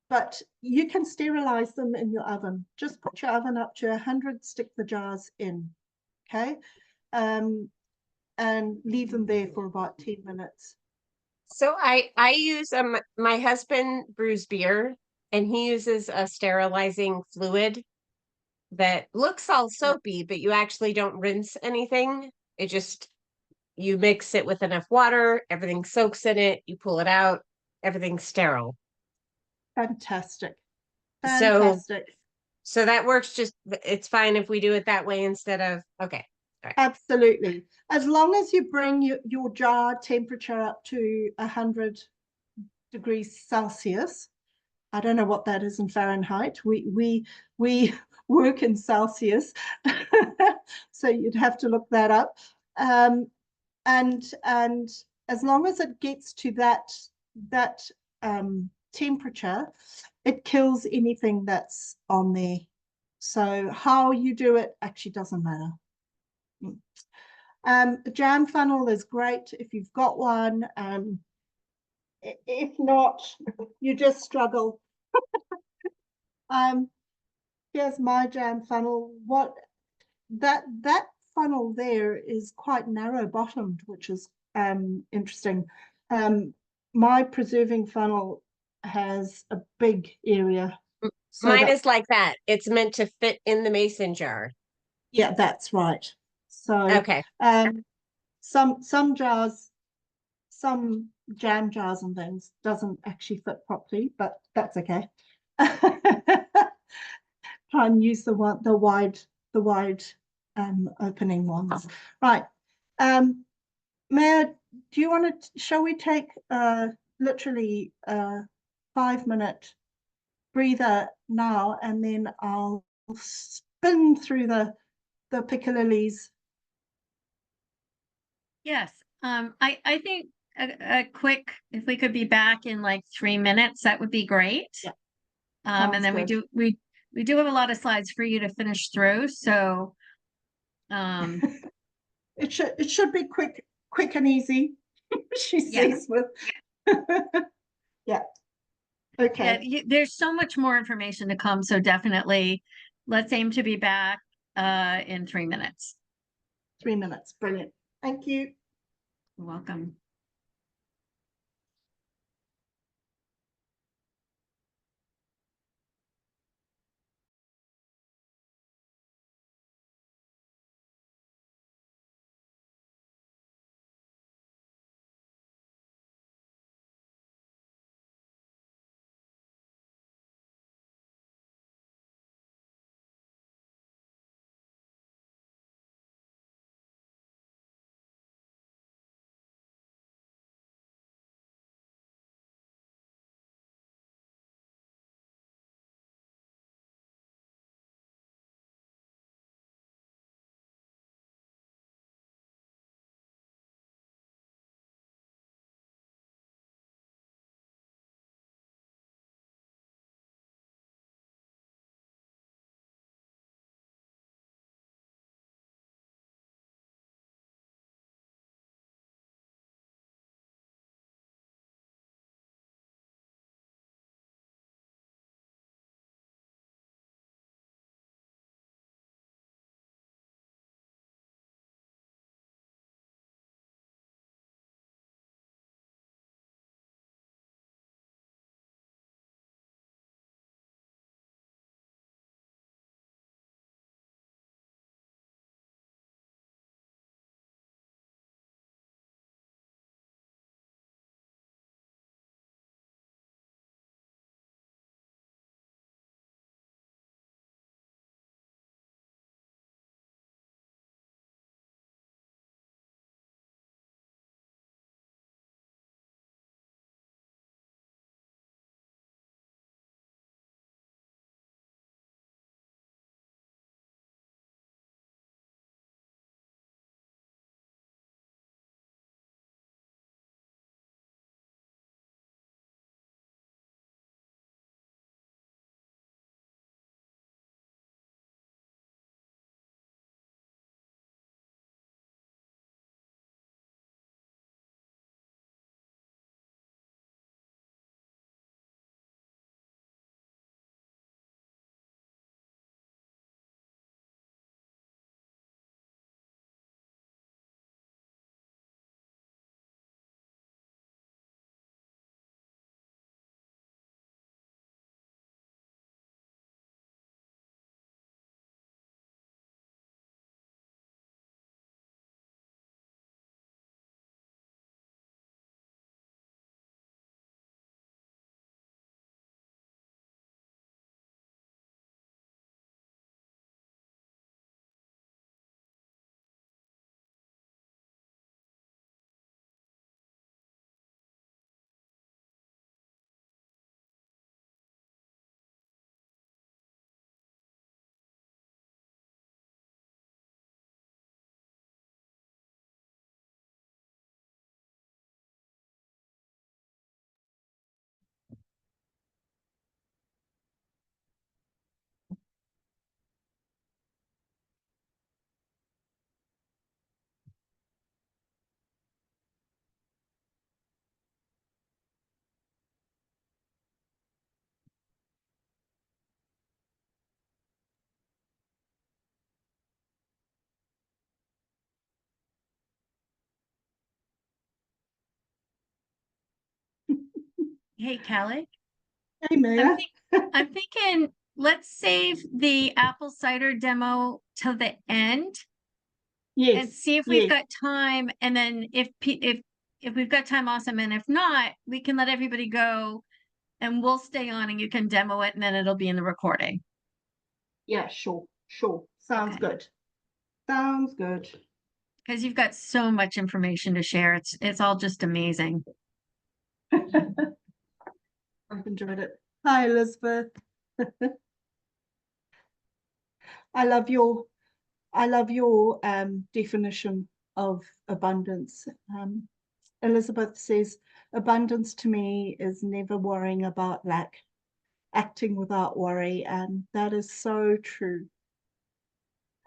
But you can sterilize them in your oven. Just put your oven up to 100, stick the jars in, okay? And leave them there for about 10 minutes. So I use my husband brews beer and he uses a sterilizing fluid that looks all Yeah, soapy, but you actually don't rinse anything. It just you mix it with enough water, everything soaks in it, you pull it out, everything's sterile. fantastic. So Fantastic. so that works just it's fine if we do it that way instead of okay. All right. Absolutely. As long as you bring your jar temperature up to 100 degrees Celsius. I don't know what that is in Fahrenheit. We work in Celsius, so you'd have to look that up. And as long as it gets to that temperature, it kills anything that's on there. So how you do it actually doesn't matter. The jam funnel is great if you've got one. If not, you just struggle. Um, Here's my jam funnel. That funnel there is quite narrow bottomed, which is interesting. My preserving funnel has a big area so Mine that is like that. It's meant to fit in the mason jar. Yeah, that's right. So Okay. some jars, some jam jars and things doesn't actually fit properly, but that's okay. Try and use the wide opening ones. Right. Mayor, do you want to, shall we take literally 5-minute breather now, and then I'll spin through the piccalillis. Yes, I think a quick, if we could be back in like 3 minutes, that would be great. Yeah, and sounds then good. we do have a lot of slides for you to finish through, so It should be quick and easy. She yeah. says with yeah. Okay. Yeah, there's so much more information to come, so definitely let's aim to be back in 3 minutes. 3 minutes. Brilliant. Thank you. You're welcome. Hey, Callie. Hey, Mayor. I'm thinking let's save the apple cider demo till the end and Yes, see if we've yes. got time. And then if we've got time, awesome. And if not, we can let everybody go and we'll stay on and you can demo it and then it'll be in the recording. Yeah, sure, sure. Sounds Okay. good. Sounds good. Because you've got so much information to share. It's all just amazing. I've enjoyed it. Hi, Elizabeth. I love your definition of abundance. Elizabeth says, abundance to me is never worrying about lack, acting without worry, and that is so true.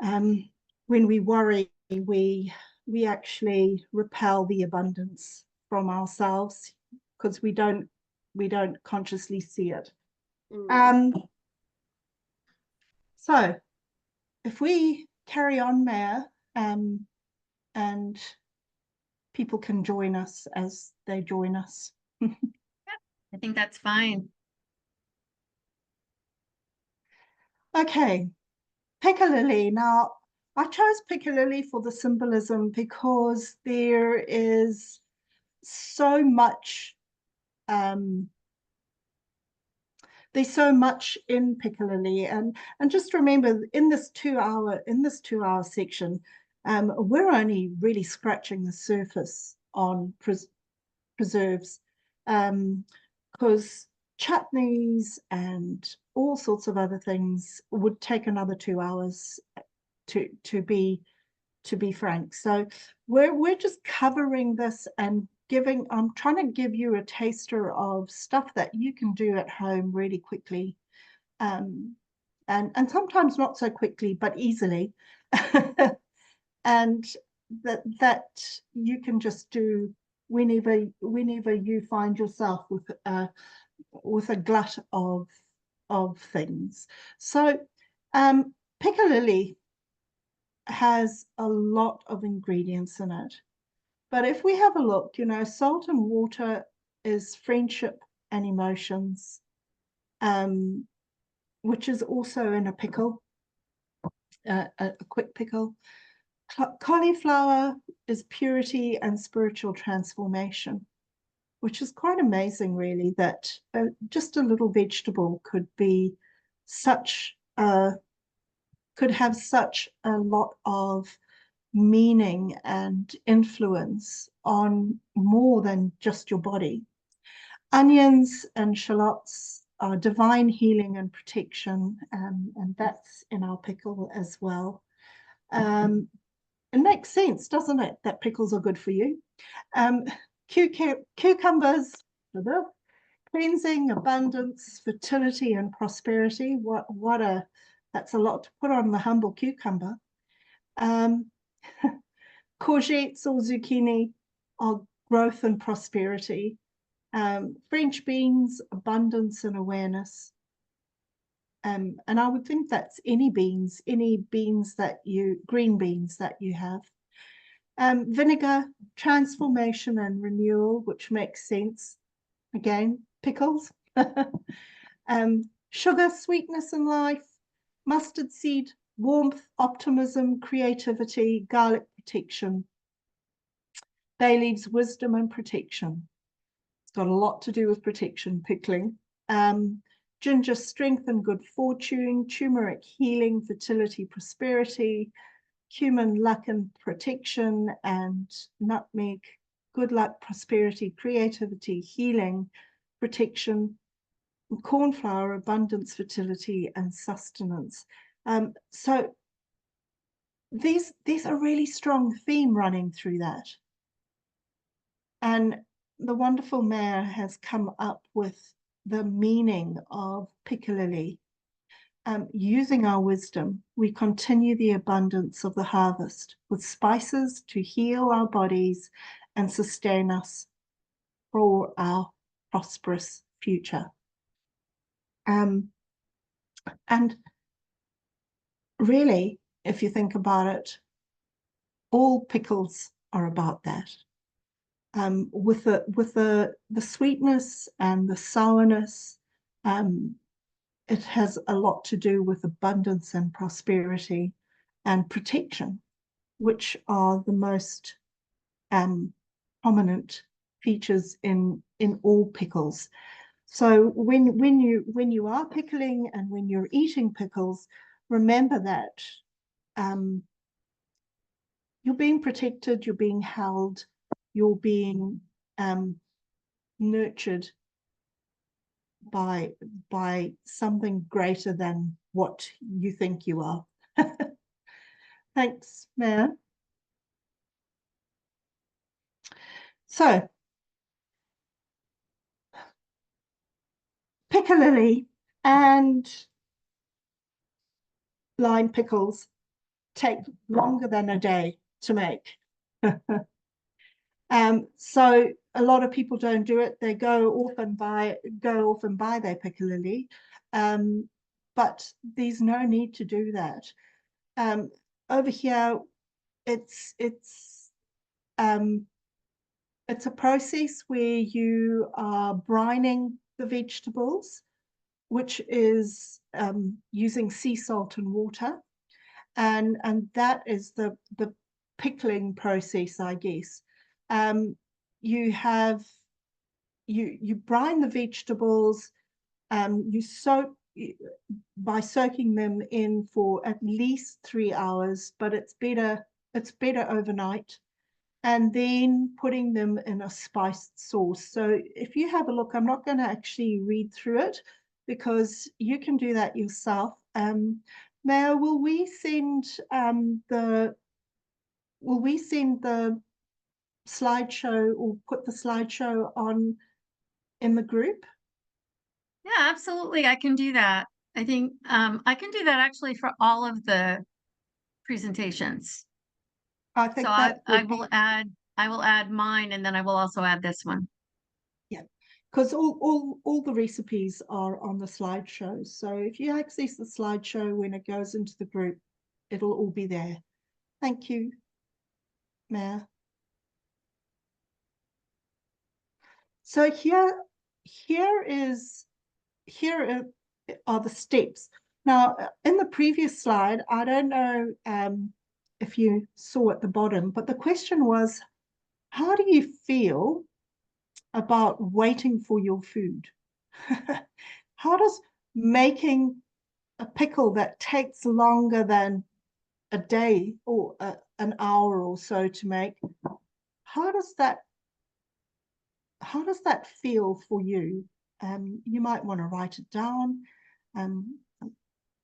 When we worry, we actually repel the abundance from ourselves because we don't consciously see it. So if we carry on, Mayor, and people can join us as they join us. I think that's fine. Okay, piccalilli. Now, I chose piccalilli for the symbolism because there is so much, there's so much in piccalilli, and just remember in this 2 hour section, we're only really scratching the surface on preserves, because chutneys and all sorts of other things would take another 2 hours to be frank. So we're just covering this and I'm trying to give you a taster of stuff that you can do at home really quickly, and sometimes not so quickly but easily, and that you can just do whenever you find yourself with a glut of things. So piccalilli has a lot of ingredients in it, but if we have a look, salt and water is friendship and emotions, which is also in a pickle, a quick pickle. Cauliflower is purity and spiritual transformation, which is quite amazing, really, that just a little vegetable could have such a lot of meaning and influence on more than just your body. Onions and shallots are divine healing and protection, and that's in our pickle as well. It makes sense, doesn't it, that pickles are good for you? Cucumbers, cleansing, abundance, fertility, and prosperity. That's a lot to put on the humble cucumber. Courgettes or zucchini are growth and prosperity. French beans, abundance and awareness. And I would think that's any green beans that you have. Vinegar, transformation and renewal, which makes sense. Again, pickles. Sugar, sweetness and life. Mustard seed, warmth, optimism, creativity. Garlic, protection. Bay leaves, wisdom and protection. It's got a lot to do with protection, pickling. Ginger, strength and good fortune. Turmeric, healing, fertility, prosperity. Cumin, luck and protection. And nutmeg, good luck, prosperity, creativity, healing, protection. Cornflower, abundance, fertility and sustenance. So there's a really strong theme running through that. And the wonderful Mayor has come up with the meaning of piccalilli. Using our wisdom, we continue the abundance of the harvest with spices to heal our bodies and sustain us for our prosperous future. And really, if you think about it, all pickles are about that. With the sweetness and the sourness, it has a lot to do with abundance and prosperity and protection, which are the most prominent features in all pickles. So when you are pickling and when you're eating pickles, remember that you're being protected, you're being held, you're being nurtured by something greater than what you think you are. Thanks, Maya. So, piccalilli and lime pickles take longer than a day to make. So a lot of people don't do it. They go off and buy their piccalilli, but there's no need to do that. Over here, it's a process where you are brining the vegetables, which is using sea salt and water, and that is the pickling process, I guess. You brine the vegetables, you soak by soaking them in for at least 3 hours, but it's better overnight, and then putting them in a spiced sauce. So if you have a look, I'm not going to actually read through it because you can do that yourself. Maya, will we send the slideshow, or put the slideshow on in the group? Yeah, absolutely. I can do that. I think I can do that actually for all of the presentations. I think So that I would will be, add mine, and then I will also add this one. yeah, because all the recipes are on the slideshow. So if you access the slideshow when it goes into the group, it'll all be there. Thank you, Maya. So here are the steps. Now, in the previous slide, I don't know if you saw at the bottom, but the question was, how do you feel about waiting for your food? How does making a pickle that takes longer than a day or an hour or so to make, how does that feel for you? You might want to write it down,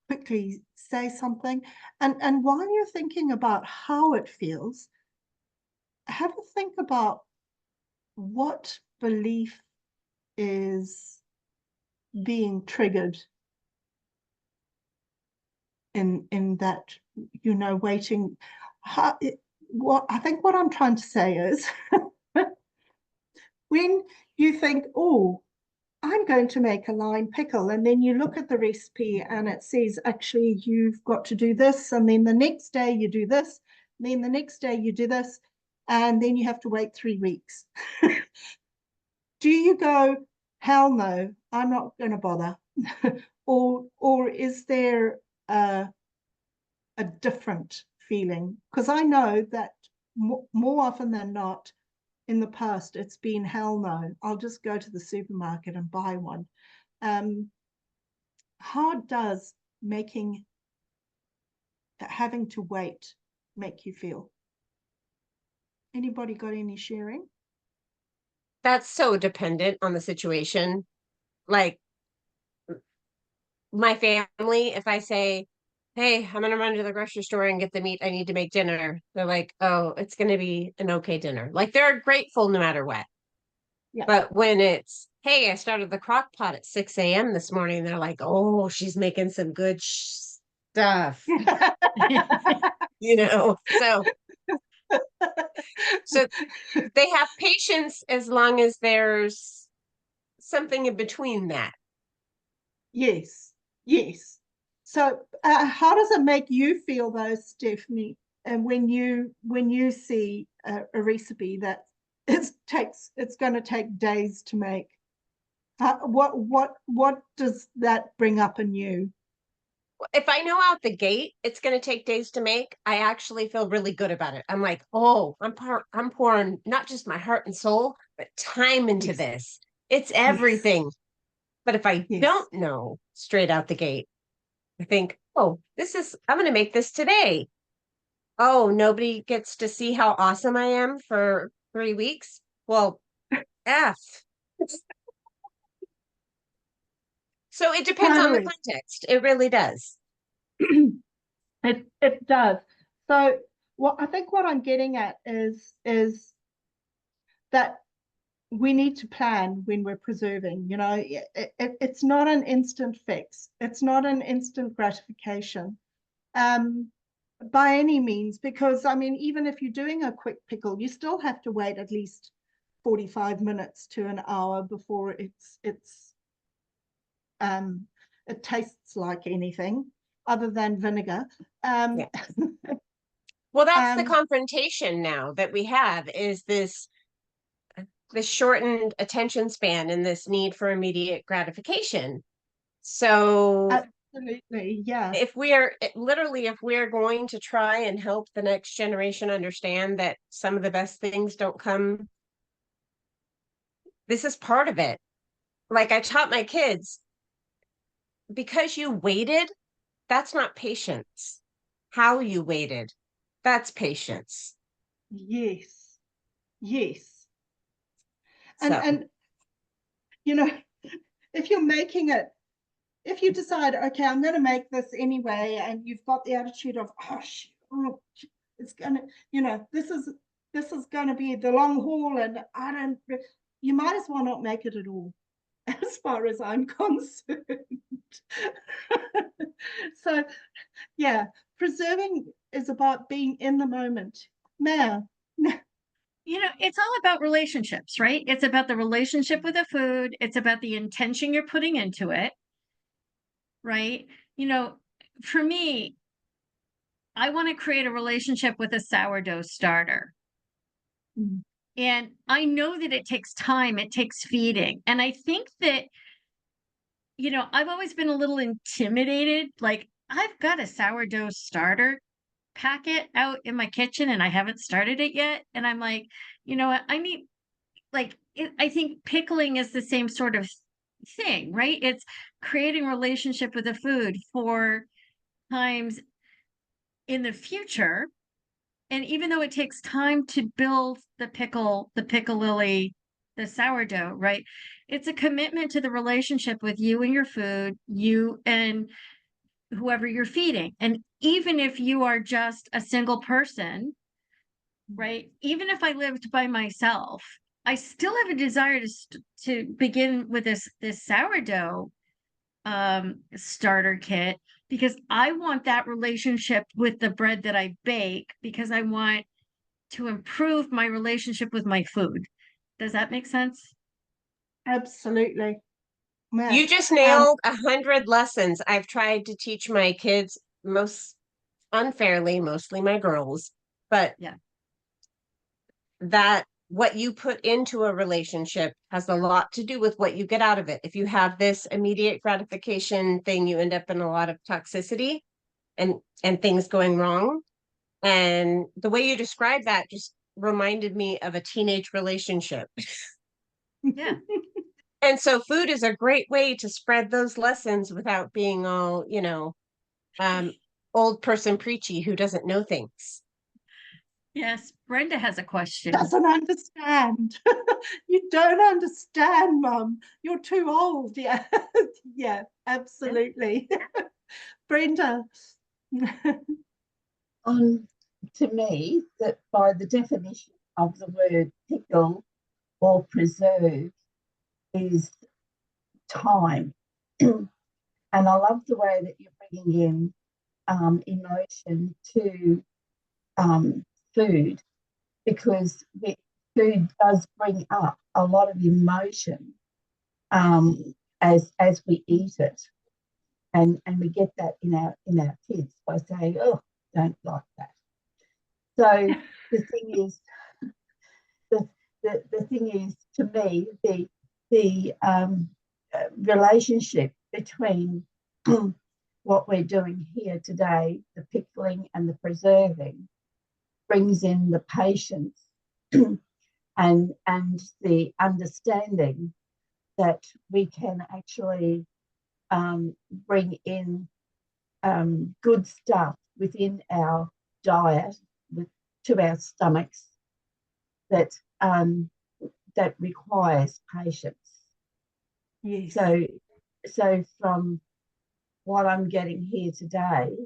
quickly say something, and while you're thinking about how it feels, have a think about what belief is being triggered in that, waiting. What I'm trying to say is when you think, oh, I'm going to make a lime pickle, and then you look at the recipe and it says, actually, you've got to do this, and then the next day you do this, and then the next day you do this, and then you have to wait 3 weeks. Do you go, hell no, I'm not going to bother? or is there a different feeling? Because I know that more often than not, in the past, it's been hell no, I'll just go to the supermarket and buy one. How does having to wait make you feel? Anybody got any sharing? That's so dependent on the situation. Like my family, if I say, hey, I'm gonna run to the grocery store and get the meat I need to make dinner, they're like, oh, it's gonna be an okay dinner. Like they're grateful no matter what. Yeah. But when it's, hey, I started the crock pot at 6 a.m. this morning, they're like, oh, she's making some good stuff. So they have patience as long as there's something in between that. Yes. So how does it make you feel though, Stephanie? And when you see a recipe that it's going to take days to make? What does that bring up in you? If I know out the gate it's going to take days to make, I actually feel really good about it. I'm like, oh, I'm pouring not just my heart and soul, but time into Yes. this. It's Yes. everything. But if I Yes. don't know straight out the gate, I think, oh, I'm going to make this today. Oh, nobody gets to see how awesome I am for 3 weeks. Well, F. So it depends on the Totally. context. It really does. It does. So I think what I'm getting at is that we need to plan when we're preserving. You know, it's not an instant fix. It's not an instant gratification. By any means, because I mean, even if you're doing a quick pickle, you still have to wait at least 45 minutes to an hour before it tastes like anything other than vinegar. Yeah. Well, that's the um, confrontation now that we have is this shortened attention span and this need for immediate gratification. So Absolutely, yeah. if we're going to try and help the next generation understand that some of the best things don't come, this is part of it. Like I taught my kids, because you waited, that's not patience. How you waited, that's patience. Yes, yes. So And you know, if you're making it, if you decide, okay, I'm going to make this anyway, and you've got the attitude of, oh, it's gonna, you know, this is going to be the long haul, and you might as well not make it at all, as far as I'm concerned. So, yeah, preserving is about being in the moment. Maya. You know, it's all about relationships, right? It's about the relationship with the food. It's about the intention you're putting into it, right? You know, for me, I want to create a relationship with a sourdough starter. And I know that it takes time, it takes feeding. And I think that, you know, I've always been a little intimidated. Like, I've got a sourdough starter packet out in my kitchen and I haven't started it yet. And I'm like, you know what? I need, like, I think pickling is the same sort of thing, right? It's creating relationship with the food for times in the future. And even though it takes time to build the piccalilli, the sourdough, right? It's a commitment to the relationship with you and your food, you and whoever you're feeding. And even if you are just a single person, right? Even if I lived by myself, I still have a desire to begin with this sourdough starter kit because I want that relationship with the bread that I bake because I want to improve my relationship with my food. Does that make sense? Absolutely. Yeah. you just nailed 100 lessons I've tried to teach my kids, most unfairly, mostly my girls, but Yeah. that what you put into a relationship has a lot to do with what you get out of it. If you have this immediate gratification thing, you end up in a lot of toxicity and things going wrong. And the way you described that just reminded me of a teenage relationship. Yeah. And so food is a great way to spread those lessons without being all, old person preachy who doesn't know things. Yes. Brenda has a question. Doesn't understand. You don't understand, Mum. You're too old. Yeah. Yeah, absolutely. Brenda. To me, that by the definition of the word pickle or preserve is time. And I love the way that you're bringing in emotion to food, because food does bring up a lot of emotion as we eat it, and we get that in our kids by saying, "Oh, don't like that." So the thing is, the thing is, to me, the relationship between what we're doing here today, the pickling and the preserving, brings in the patience and the understanding that we can actually bring in good stuff within our diet to our stomachs that that requires patience. Yes. So from what I'm getting here today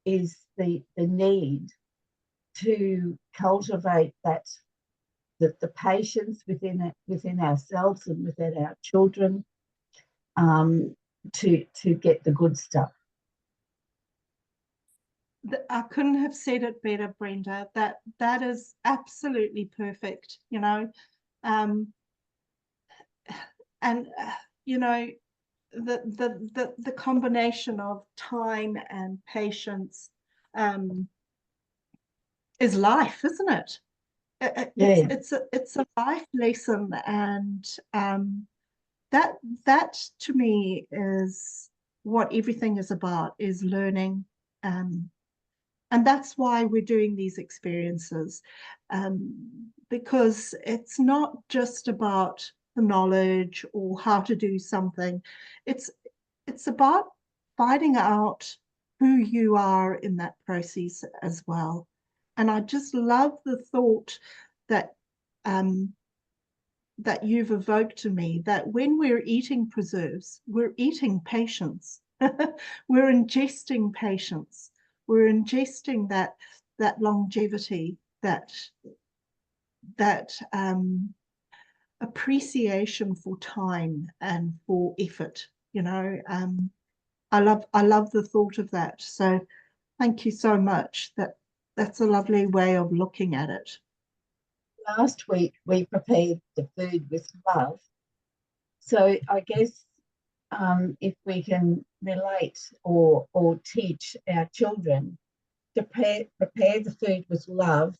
is the need to cultivate that the patience within ourselves and within our children, to get the good stuff. I couldn't have said it better, Brenda. That is absolutely perfect, you know. And you know, the combination of time and patience is life, isn't it? It's a life lesson, and that to me is what everything is about, is learning. And that's why we're doing these experiences, because it's not just about the knowledge or how to do something. It's about finding out who you are in that process as well. And I just love the thought that that you've evoked to me, that when we're eating preserves, we're eating patience. We're ingesting patience. We're ingesting that longevity, that appreciation for time and for effort. You know, I love the thought of that. So thank you so much. That's a lovely way of looking at it. Last week we prepared the food with love. So I guess if we can relate or teach our children to prepare the food with love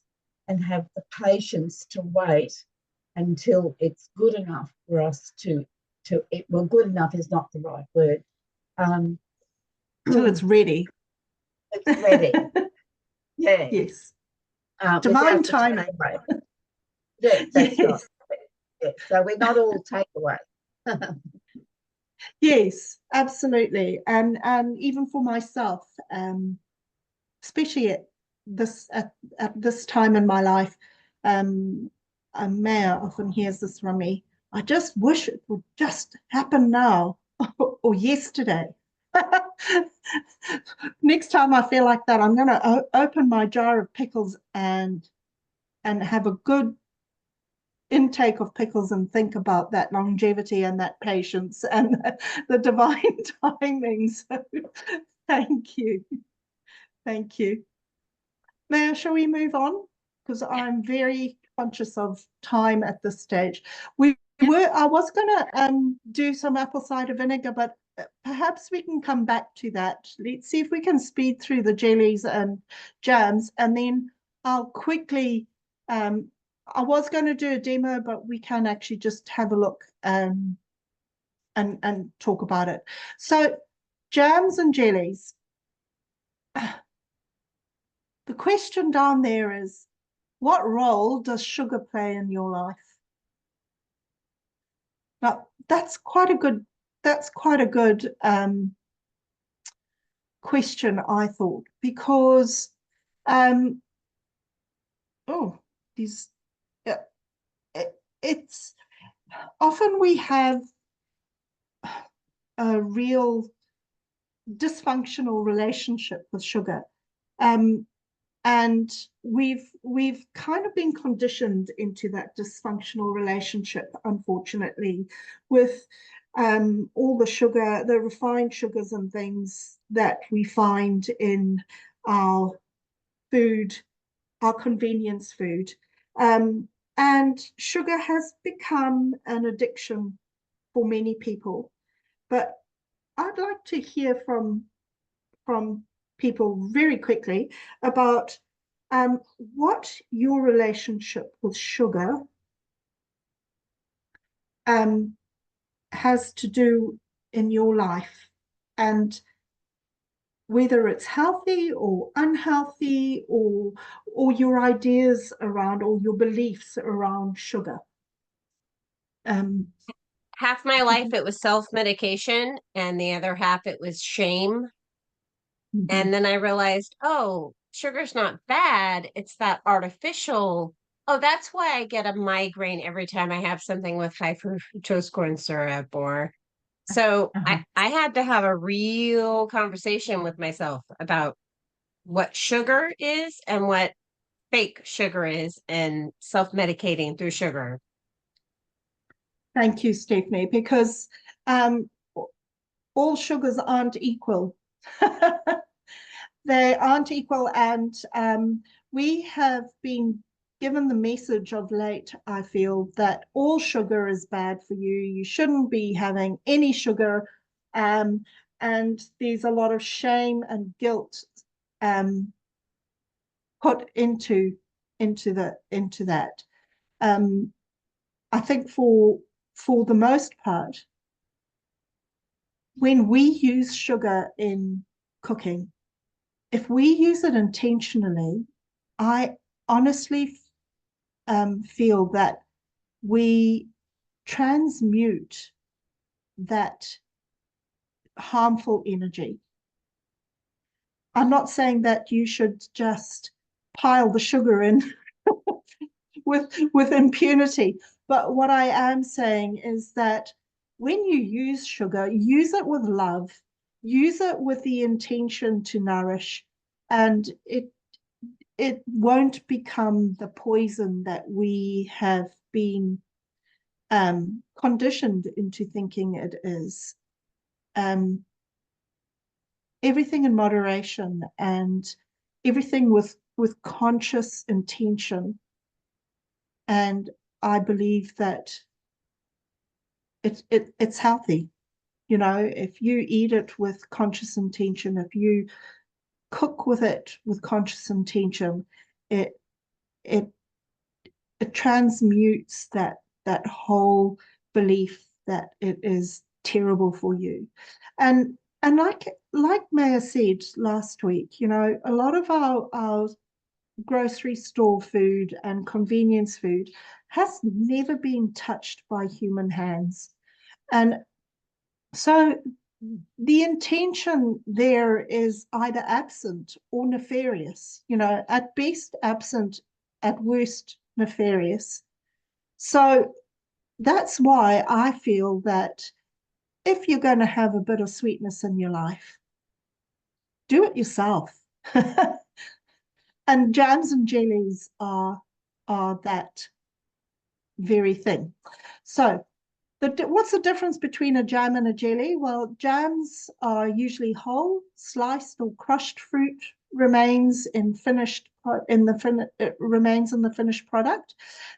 and have the patience to wait until it's good enough for us to well, good enough is not the right word. Till it's ready. It's ready. Yeah. Yes. Divine timing. Yeah, that's Yes. right. Yeah. So we're not all takeaway. Yes, absolutely. And even for myself, especially at this time in my life, Maya often hears this from me. I just wish it would just happen now or yesterday. Next time I feel like that, I'm going to open my jar of pickles and have a good intake of pickles and think about that longevity and that patience and the divine timing. So thank you. Thank you. Now, shall we move on? Because I'm very conscious of time at this stage. I was going to do some apple cider vinegar, but perhaps we can come back to that. Let's see if we can speed through the jellies and jams, and then I'll quickly, I was going to do a demo, but we can actually just have a look and talk about it. So jams and jellies. The question down there is, what role does sugar play in your life? Now, that's quite a good question, I thought, because it's often we have a real dysfunctional relationship with sugar. And we've kind of been conditioned into that dysfunctional relationship, unfortunately, with all the sugar, the refined sugars and things that we find in our food, our convenience food. And sugar has become an addiction for many people. But I'd like to hear from people very quickly about what your relationship with sugar has to do in your life, and whether it's healthy or unhealthy, or your ideas around, or your beliefs around sugar. Half my life it was self-medication, and the other half it was shame. And then I realized, oh, sugar's not bad. It's that artificial. Oh, that's why I get a migraine every time I have something with high fructose corn syrup. Or so I had to have a real conversation with myself about what sugar is and what fake sugar is, and self-medicating through sugar. Thank you, Stephanie, because all sugars aren't equal. They aren't equal, and we have been given the message of late, I feel, that all sugar is bad for you. You shouldn't be having any sugar, and there's a lot of shame and guilt put into that. I think for the most part, when we use sugar in cooking, if we use it intentionally, I honestly feel that we transmute that harmful energy. I'm not saying that you should just pile the sugar in with impunity, but what I am saying is that when you use sugar, use it with love, use it with the intention to nourish, and it won't become the poison that we have been conditioned into thinking it is. Everything in moderation, and everything with conscious intention. And I believe that it's healthy. You know, if you eat it with conscious intention, if you cook with it with conscious intention, it it transmutes that whole belief that it is terrible for you. And like Maya said last week, you know, a lot of our grocery store food and convenience food has never been touched by human hands. And so the intention there is either absent or nefarious, you know, at best absent, at worst nefarious. So that's why I feel that if you're going to have a bit of sweetness in your life, do it yourself. And jams and jellies are that very thing. So what's the difference between a jam and a jelly? Well, jams are usually whole, sliced or crushed fruit remains in the finished product.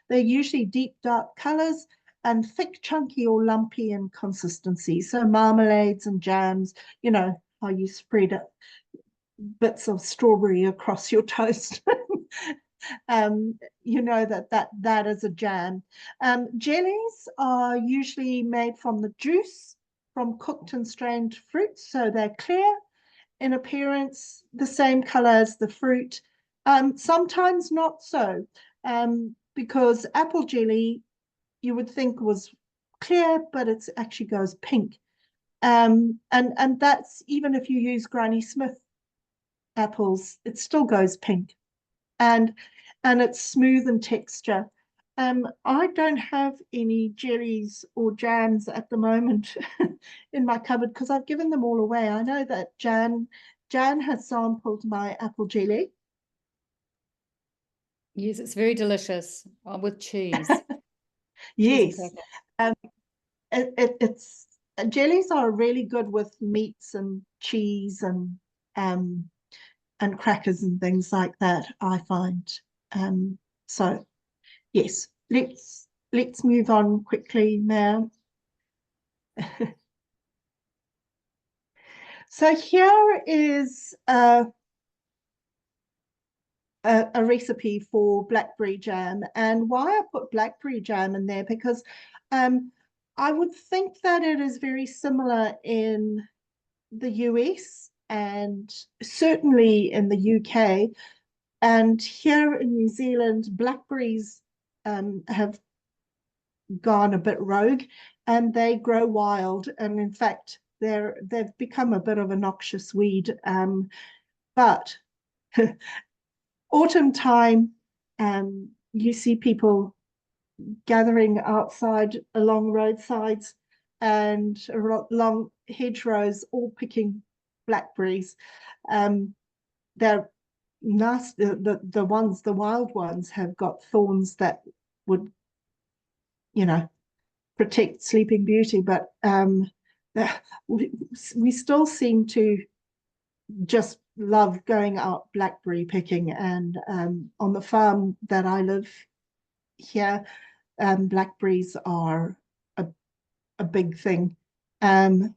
They're usually deep dark colors and thick, chunky or lumpy in consistency. So marmalades and jams, you know how you spread it, bits of strawberry across your toast. You know that is a jam. Jellies are usually made from the juice from cooked and strained fruits, so they're clear in appearance, the same color as the fruit. Sometimes not so, because apple jelly you would think was clear, but it actually goes pink. And that's even if you use Granny Smith apples, it still goes pink. And it's smooth in texture. I don't have any jellies or jams at the moment in my cupboard because I've given them all away. I know that Jan has sampled my apple jelly. Yes, it's very delicious with cheese. Yes, Cheese and it's jellies are really good with meats and cheese and crackers and things like that, I find. So yes, let's move on quickly now. So here is a recipe for blackberry jam, and why I put blackberry jam in there because I would think that it is very similar in the US and certainly in the UK. And here in New Zealand, blackberries have gone a bit rogue and they grow wild. And in fact, they've become a bit of a noxious weed. But autumn time, you see people gathering outside along roadsides and along hedgerows, all picking blackberries. They're nasty. The ones, the wild ones, have got thorns that would, you know, protect Sleeping Beauty, but we still seem to just love going out blackberry picking. And on the farm that I live here, blackberries are a big thing. And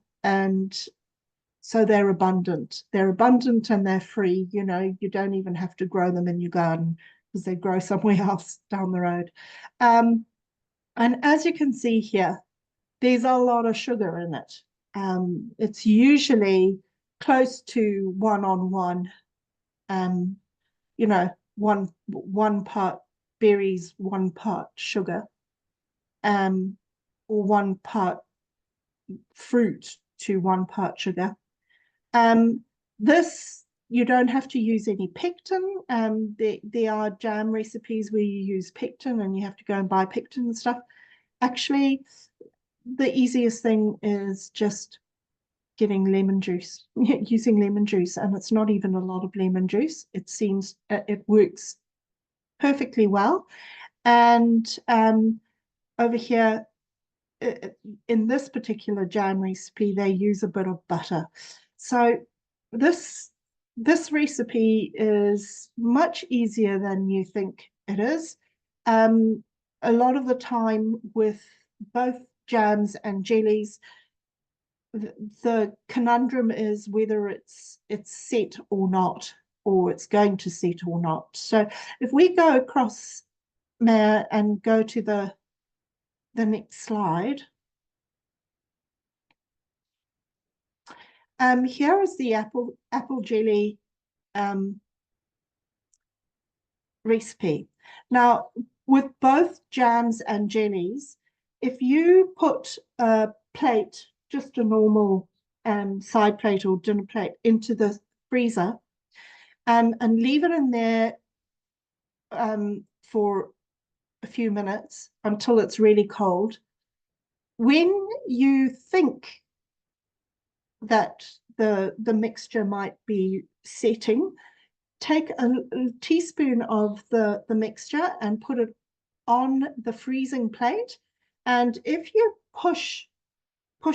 so they're abundant. They're abundant and they're free. You know, you don't even have to grow them in your garden because they grow somewhere else down the road. And as you can see here, there's a lot of sugar in it. It's usually close to 1:1. You know, one part berries, 1 part sugar, or 1 part fruit to 1 part sugar. This, you don't have to use any pectin. There are jam recipes where you use pectin and you have to go and buy pectin and stuff. Actually, the easiest thing is just getting lemon juice, using lemon juice, and it's not even a lot of lemon juice. It seems it works perfectly well. And over here, in this particular jam recipe, they use a bit of butter. So this recipe is much easier than you think it is. A lot of the time with both jams and jellies, the conundrum is whether it's set or not, or it's going to set or not. So if we go across, Maya, and go to the next slide. Here is the apple jelly recipe. Now, with both jams and jellies, if you put a plate, just a normal side plate or dinner plate, into the freezer and leave it in there for a few minutes until it's really cold, when you think that the mixture might be setting, take a teaspoon of the mixture and put it on the freezing plate. And if you push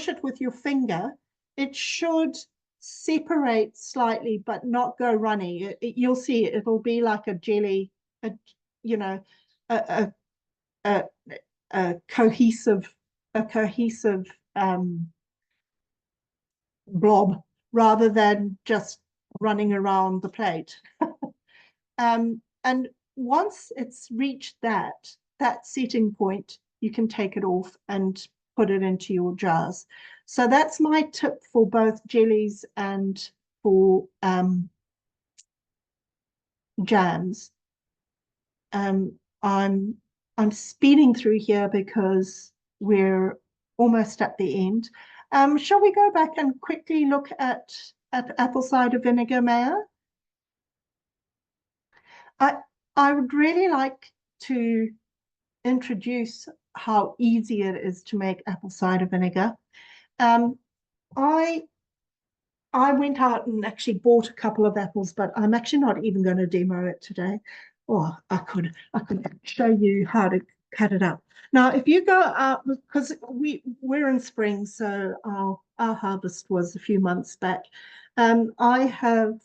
it with your finger, it should separate slightly, but not go runny. You'll see it'll be like a jelly, you know, a cohesive blob rather than just running around the plate. And once it's reached that setting point, you can take it off and put it into your jars. So that's my tip for both jellies and for jams. I'm speeding through here because we're almost at the end. Shall we go back and quickly look at apple cider vinegar, Maya? I would really like to introduce how easy it is to make apple cider vinegar. I went out and actually bought a couple of apples, but I'm actually not even going to demo it today. Or I could show you how to cut it up. Now, if you go out, because we're in spring, so our harvest was a few months back. I have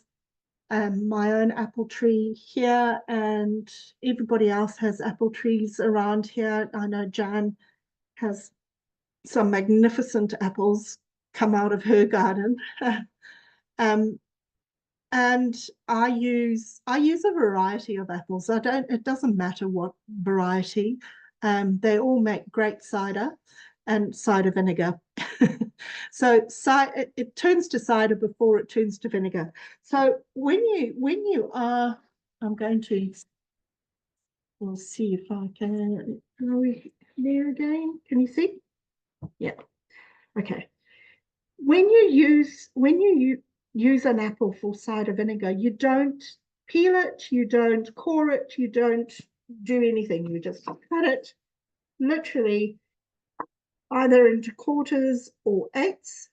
my own apple tree here, and everybody else has apple trees around here. I know Jan has some magnificent apples come out of her garden. And I use a variety of apples. It doesn't matter what variety. They all make great cider. and cider vinegar. So it turns to cider before it turns to vinegar. So when you are, I'm going to, we'll see if I can, are we there again? Can you see? Yeah. Okay. When you use an apple for cider vinegar, you don't peel it, you don't core it, you don't do anything. You just cut it literally either into quarters or eighths,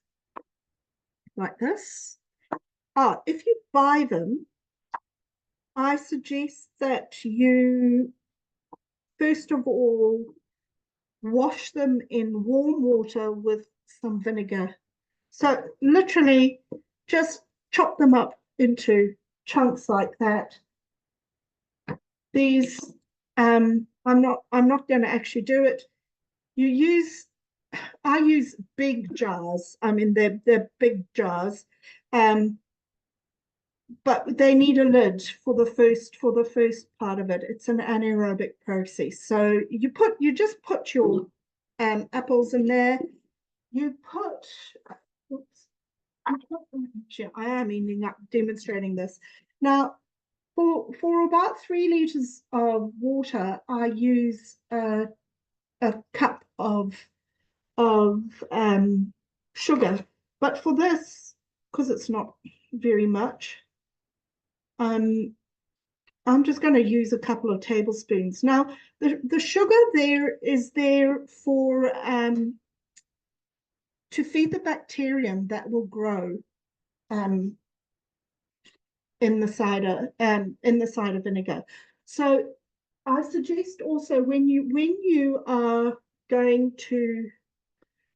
like this. If you buy them, I suggest that you first of all wash them in warm water with some vinegar. So literally just chop them up into chunks like that. These, I'm not going to actually do it. I use big jars. I mean, they're big jars, but they need a lid for the first part of it. It's an anaerobic process. So you just put your apples in there. You put, oops, I am ending up demonstrating this now. For about 3 liters of water, I use a cup of sugar. But for this, because it's not very much, I'm just going to use a couple of tablespoons. Now, the sugar there is there for to feed the bacterium that will grow in the cider vinegar. So I suggest also when you are going to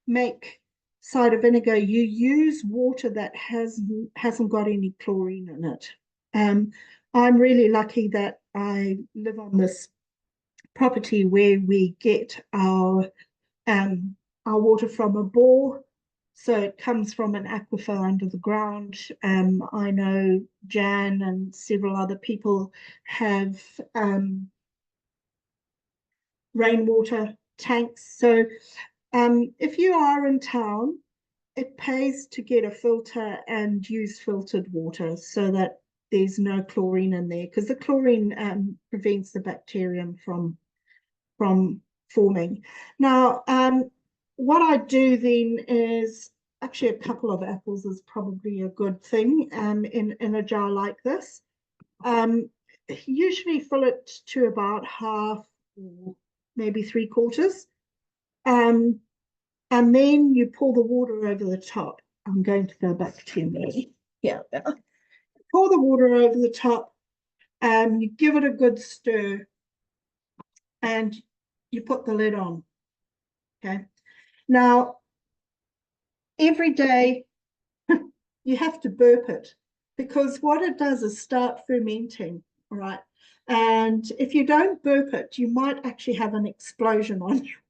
make cider vinegar, you use water that hasn't got any chlorine in it. I'm really lucky that I live on this property where we get our water from a bore. So it comes from an aquifer under the ground. I know Jan and several other people have rainwater tanks. So if you are in town, it pays to get a filter and use filtered water so that there's no chlorine in there, because the chlorine prevents the bacterium from forming. Now, what I do then is actually a couple of apples is probably a good thing in a jar like this. Usually fill it to about half or maybe 3/4. And then you pour the water over the top. I'm going to go back to me. Yeah. Pour the water over the top. You give it a good stir. And you put the lid on. Okay. Now, every day you have to burp it, because what it does is start fermenting. All right. And if you don't burp it, you might actually have an explosion on your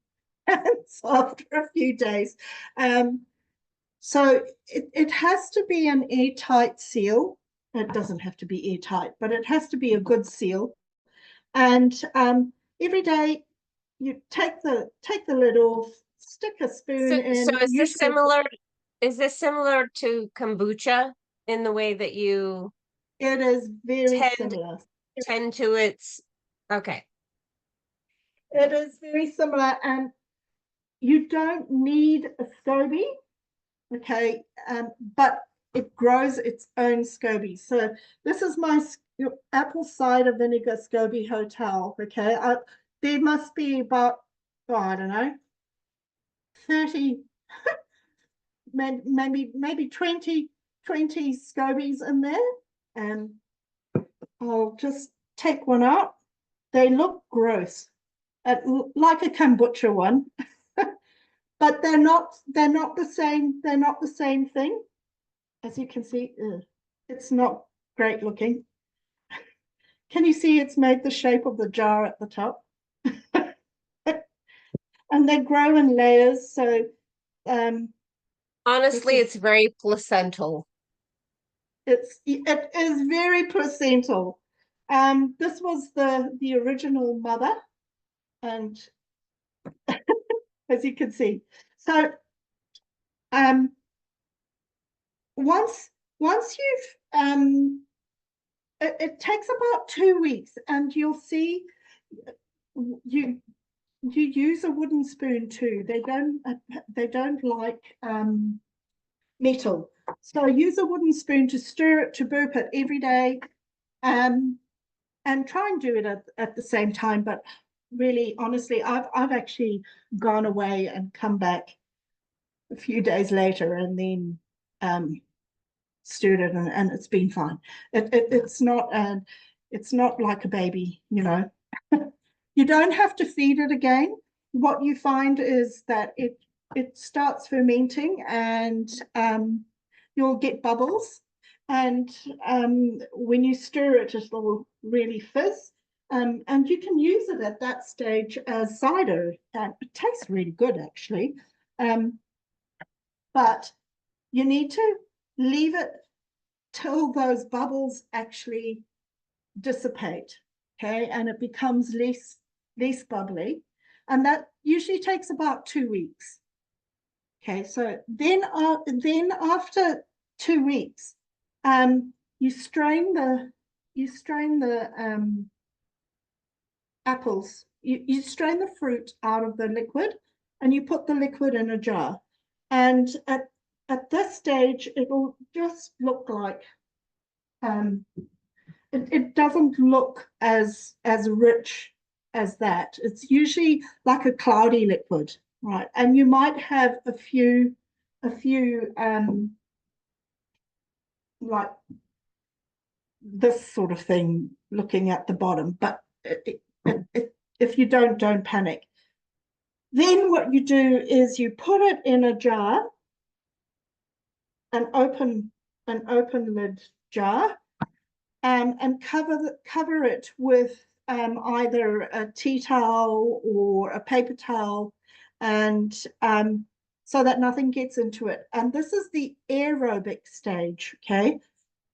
hands after a few days. So it has to be an airtight seal. It doesn't have to be airtight, but it has to be a good seal. And every day you take the lid off, stick a spoon in. So is this similar to kombucha in the way that you It is very similar. tend to its, okay. It is very similar, and you don't need a SCOBY, okay, but it grows its own SCOBY. So this is my apple cider vinegar SCOBY hotel, okay. There must be about, I don't know, 30, maybe 20 SCOBYs in there. And I'll just take one out. They look gross, like a kombucha one, but they're not the same. They're not the same thing. As you can see, it's not great looking. Can you see it's made the shape of the jar at the top? And they grow in layers. So Honestly, it's very placental. it is very placental. This was the original mother, and as you can see. So once you've it takes about 2 weeks, and you'll see you use a wooden spoon too. They don't like metal, so use a wooden spoon to stir it, to burp it every day, and try and do it at the same time. But really, honestly, I've actually gone away and come back a few days later, and then stirred it, and it's been fine. It's not like a baby, you know. You don't have to feed it again. What you find is that it starts fermenting, and you'll get bubbles, and when you stir it, it'll really fizz. And you can use it at that stage as cider. It tastes really good, actually. But you need to leave it till those bubbles actually dissipate, okay, and it becomes less bubbly, and that usually takes about 2 weeks. Okay, so then after 2 weeks, you strain the apples. You strain the fruit out of the liquid, and you put the liquid in a jar. And at this stage, it'll just look like it doesn't look as rich as that. It's usually like a cloudy liquid, right? And you might have a few like this sort of thing looking at the bottom, but if you don't panic. Then what you do is you put it in a jar, an open lid jar, and cover it with either a tea towel or a paper towel, and so that nothing gets into it. And this is the aerobic stage, okay?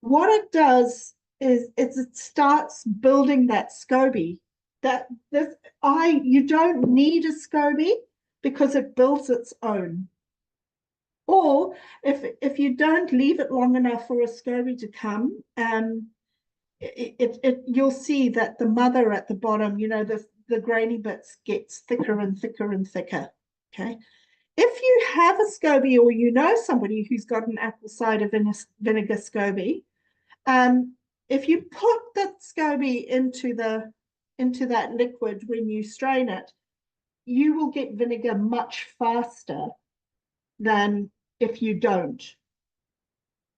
What it does is it starts building that SCOBY. You don't need a SCOBY because it builds its own. Or if you don't leave it long enough for a SCOBY to come, you'll see that the mother at the bottom, you know, the grainy bits gets thicker and thicker and thicker. Okay. If you have a SCOBY, or you know somebody who's got an apple cider vinegar SCOBY, if you put the SCOBY into that liquid when you strain it, you will get vinegar much faster than if you don't.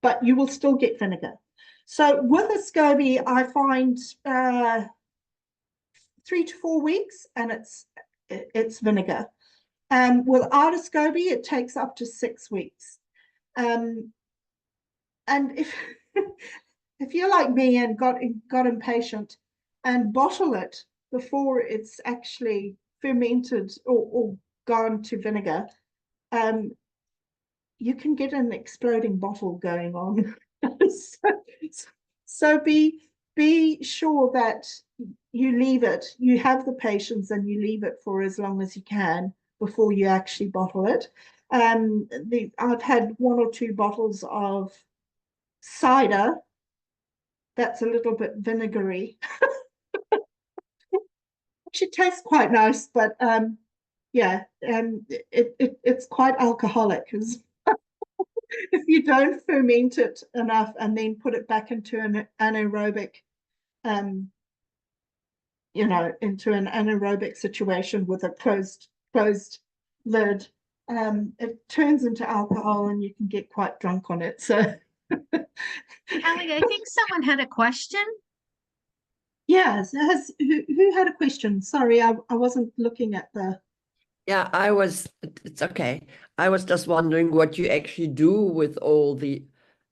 But you will still get vinegar. So with a SCOBY, I find 3 to 4 weeks, and it's vinegar. Without a SCOBY, it takes up to 6 weeks. And if if you're like me and got impatient and bottle it before it's actually fermented or gone to vinegar, you can get an exploding bottle going on. So be sure that you have the patience, and you leave it for as long as you can before you actually bottle it. I've had 1 or 2 bottles of cider that's a little bit vinegary. It tastes quite nice, but yeah, it's quite alcoholic. If you don't ferment it enough and then put it back into an anaerobic, into an anaerobic situation with a closed lid, it turns into alcohol, and you can get quite drunk on it. So, Calli, I think someone had a question. yes, who had a question? Sorry, I wasn't looking at the. Yeah, it's okay. I was just wondering what you actually do with all the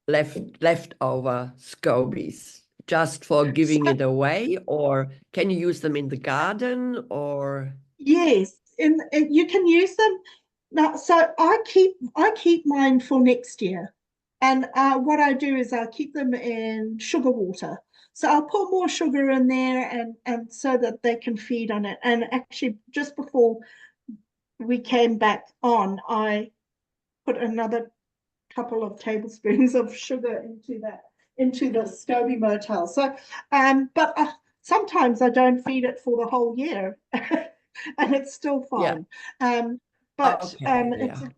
leftover SCOBYs, just for giving it away, or can you use them in the garden, or? Yes, and you can use them now. So I keep mine for next year, and what I do is I keep them in sugar water. So I'll put more sugar in there, and so that they can feed on it. And actually, just before we came back on, I put another couple of tablespoons of sugar into the SCOBY motel. So, but sometimes I don't feed it for the whole year, and it's still Yeah. fine. But Okay, it's yeah. a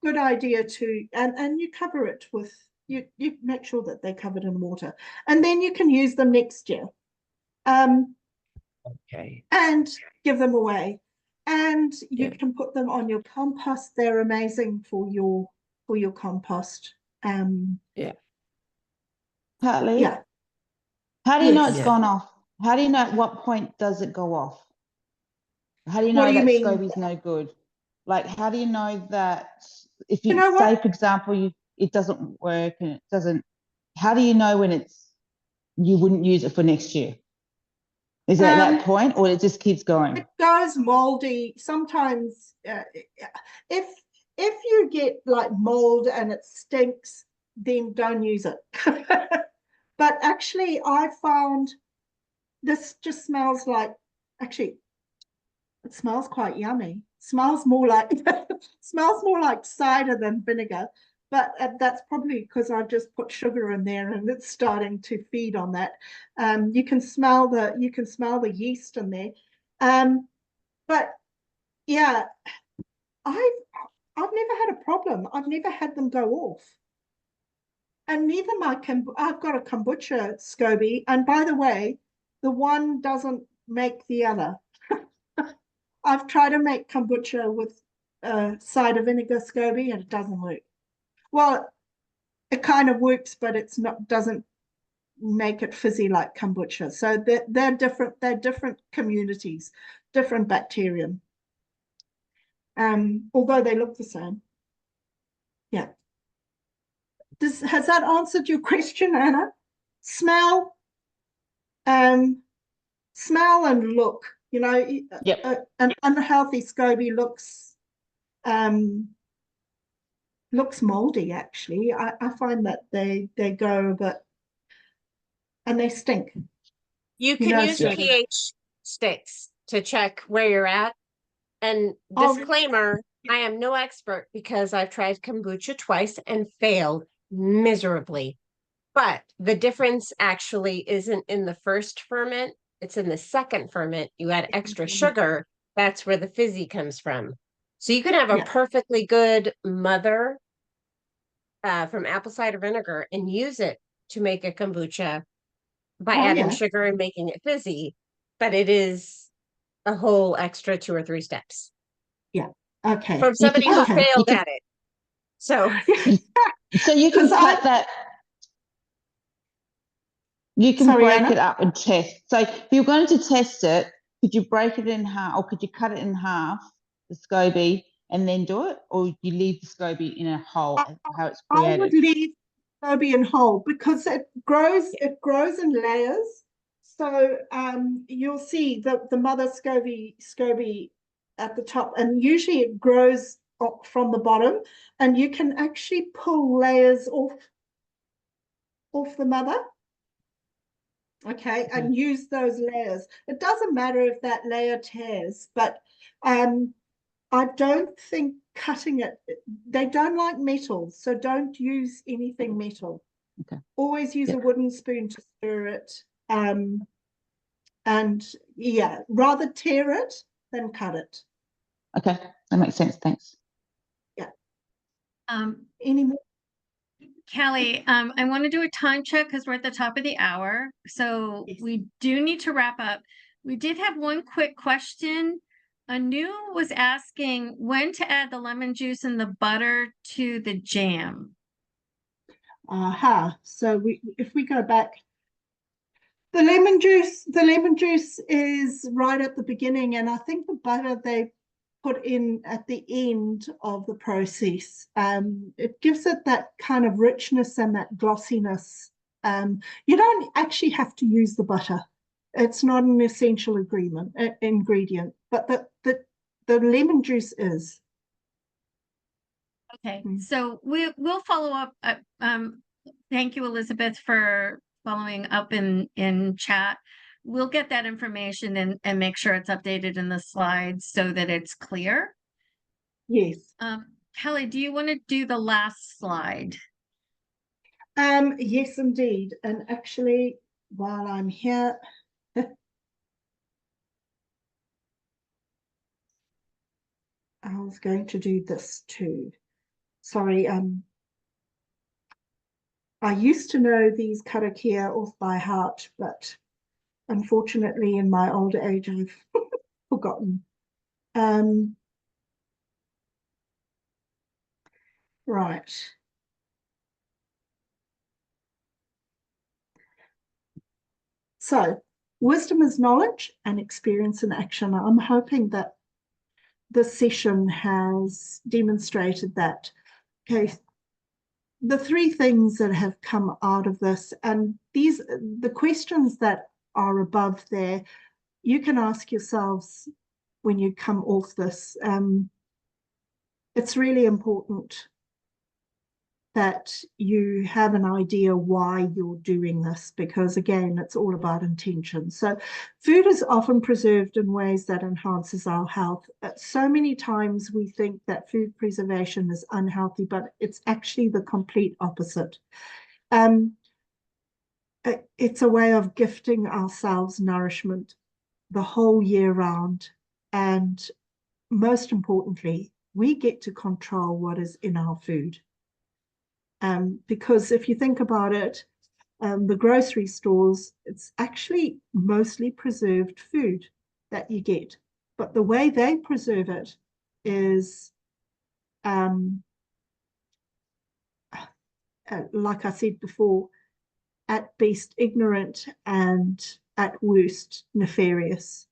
good idea to, and you cover it with, you make sure that they're covered in water, and then you can use them next year. Okay. And give them away. And you Yeah. can put them on your compost. They're amazing for your compost. Yeah. Calli, Yeah. how do you know Yes. it's Yeah. gone off? How do you know at what point does it go off? How do you What know do you that mean? SCOBY's no good? Like, how do you know that if You you know say, what? for example, it doesn't work and it doesn't, how do you know when you wouldn't use it for next year? Is it at that point or it just keeps going? It goes moldy. Sometimes if you get like mold and it stinks, then don't use it. But actually, I found this just smells like, actually, it smells quite yummy. Smells more like smells more like cider than vinegar, but that's probably because I just put sugar in there and it's starting to feed on that. You can smell the yeast in there. But yeah, I've never had a problem. I've never had them go off. And neither I've got a kombucha SCOBY, and by the way, the one doesn't make the other. I've tried to make kombucha with cider vinegar SCOBY and it doesn't work. Well, it kind of works, but it's not doesn't make it fizzy like kombucha. So they're different. They're different communities, different bacterium. Although they look the same. Yeah. Has that answered your question, Anna? Smell, smell and look. You know, Yep. an unhealthy SCOBY looks moldy. Actually, I find that they go a bit, and they stink. You You can know, use so pH sticks to check where you're at. And oh, disclaimer, I am no expert because I've tried kombucha twice and failed miserably. But the difference actually isn't in the first ferment, it's in the second ferment. You add extra sugar, that's where the fizzy comes from. So you can have a yeah, perfectly good mother from apple cider vinegar and use it to make a kombucha by oh adding yeah, sugar and making it fizzy, but it is a whole extra 2 or 3 steps yeah. Okay, from somebody who okay. You failed can at it. So so you can Because cut that. You can sorry, break Anna. it up and test. So if you're going to test it, could you break it in half or could you cut it in half, the SCOBY, and then do it? Or you leave the SCOBY in a hole, how it's I would created? leave SCOBY in whole because it grows in layers. So you'll see the mother SCOBY at the top, and usually it grows up from the bottom, and you can actually pull layers off the mother. Okay, and use those layers. It doesn't matter if that layer tears, but I don't think cutting it, they don't like metal, so don't use anything metal. Okay. Always use a wooden spoon to stir it. And yeah, rather tear it than cut it. Okay, that makes sense. Thanks. Yeah. Um, Any more? Calli, I want to do a time check because we're at the top of the hour. So Yes. we do need to wrap up. We did have one quick question. Anu was asking when to add the lemon juice and the butter to the jam. Aha. So if we go back, the lemon juice is right at the beginning, and I think the butter they put in at the end of the process. It gives it that kind of richness and that glossiness. You don't actually have to use the butter. It's not an essential ingredient, but the lemon juice is. Okay, so we'll follow up. Thank you, Elizabeth, for following up in chat. We'll get that information and make sure it's updated in the slides so that it's clear. Yes. Kelly, do you want to do the last slide? Yes, indeed. And actually, while I'm here, I was going to do this too. Sorry, I used to know these karakia off by heart, but unfortunately in my older age, I've forgotten. Right. So, wisdom is knowledge and experience in action. I'm hoping that this session has demonstrated that. Okay, the three things that have come out of this, and the questions that are above there, you can ask yourselves when you come off this. It's really important that you have an idea why you're doing this, because again, it's all about intention. So food is often preserved in ways that enhances our health. So many times we think that food preservation is unhealthy, but it's actually the complete opposite. It's a way of gifting ourselves nourishment the whole year round. And most importantly, we get to control what is in our food. Because if you think about it, the grocery stores, it's actually mostly preserved food that you get. But the way they preserve it is, like I said before, at best ignorant and at worst nefarious.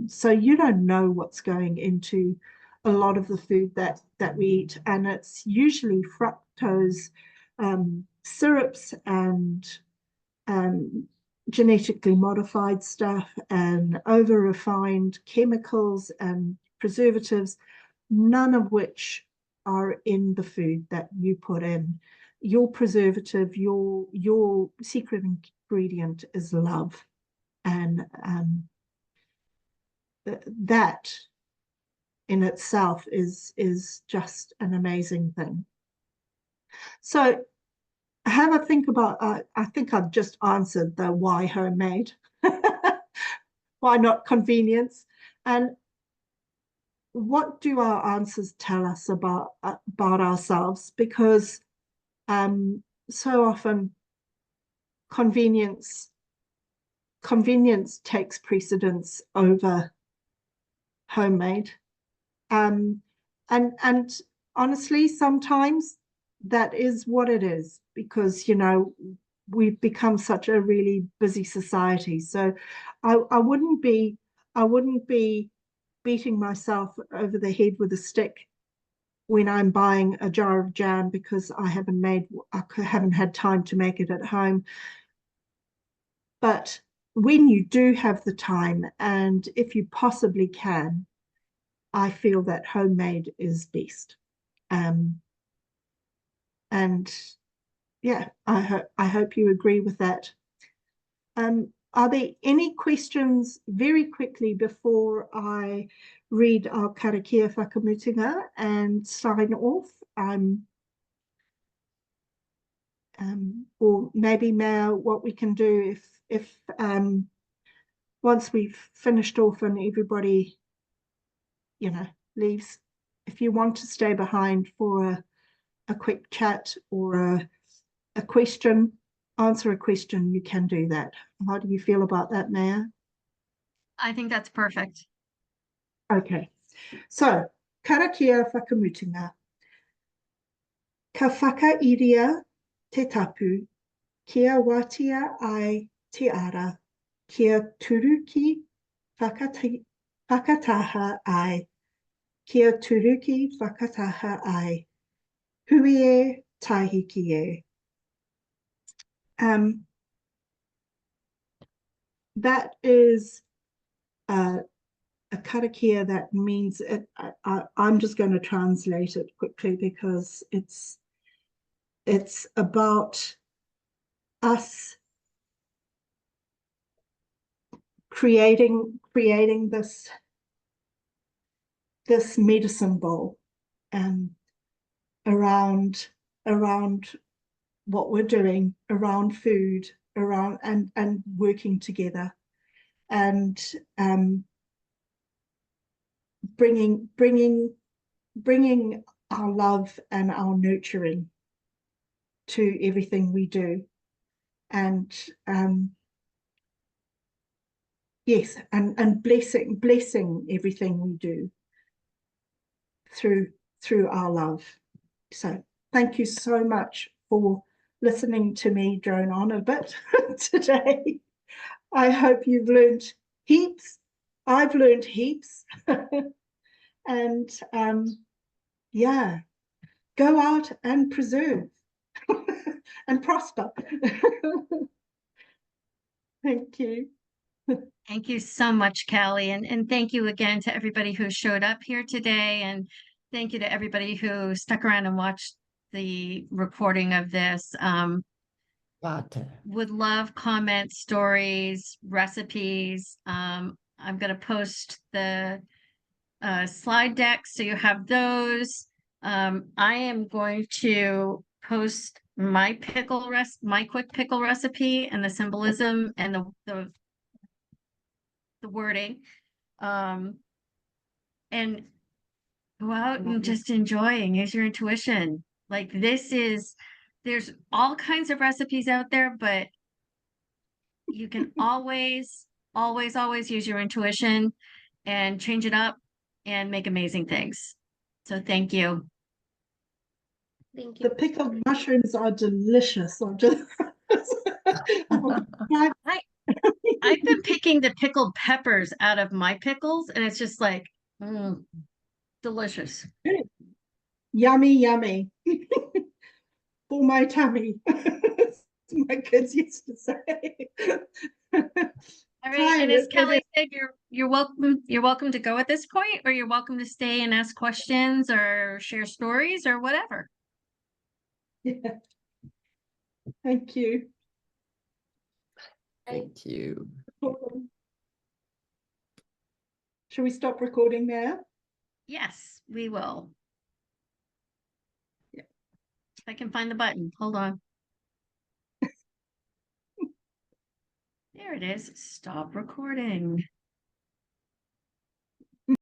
So you don't know what's going into a lot of the food that we eat, and it's usually fructose syrups and genetically modified stuff and over refined chemicals and preservatives, none of which are in the food that you put in. Your preservative, your secret ingredient is love, and that in itself is just an amazing thing. So have a think about, I think I've just answered the why homemade. Why not convenience? And what do our answers tell us about ourselves? Because so often convenience takes precedence over homemade. And honestly, sometimes that is what it is, because we've become such a really busy society. So I wouldn't be beating myself over the head with a stick when I'm buying a jar of jam because I haven't had time to make it at home. But when you do have the time, and if you possibly can, I feel that homemade is best. And yeah, I hope you agree with that. Are there any questions very quickly before I read our karakia whakamutinga and sign off? Or maybe, Mel, what we can do if once we've finished off and everybody, leaves, if you want to stay behind for a quick chat or a question, answer a question, you can do that. How do you feel about that, Maya? I think that's perfect. Okay, so karakia whakamutinga. Ka whakairia te tapu, kia watia ai te ara, kia turuki whakataha ai, kia turuki whakataha ai, hui e tahiki e. That is a karakia that means it. I'm just going to translate it quickly because it's about us creating this medicine bowl around what we're doing, around food, around and working together, and bringing our love and our nurturing to everything we do. And yes, and blessing everything we do through our love. So thank you so much for listening to me drone on a bit today. I hope you've learned heaps. I've learned heaps. And yeah, go out and preserve and prosper. Thank you. Thank you so much, Calli. And thank you again to everybody who showed up here today. And thank you to everybody who stuck around and watched the recording of this. Warte. Would love comments, stories, recipes. I'm going to post the slide deck so you have those. I am going to post my quick pickle recipe and the symbolism and the wording, and go out and just enjoy and use your intuition. Like there's all kinds of recipes out there, but you can always use your intuition and change it up and make amazing things. So thank you. Thank you. The pickled mushrooms are delicious. I'm just I've been picking the pickled peppers out of my pickles, and it's just like delicious. Yummy for my tummy. My kids used to say. All right, and as Calli said, you're welcome to go at this point, or you're welcome to stay and ask questions or share stories or whatever. Yeah. Thank you. Thank you. Shall we stop recording now? Yes, we will. Yeah. If I can find the button, hold on. There it is. Stop recording.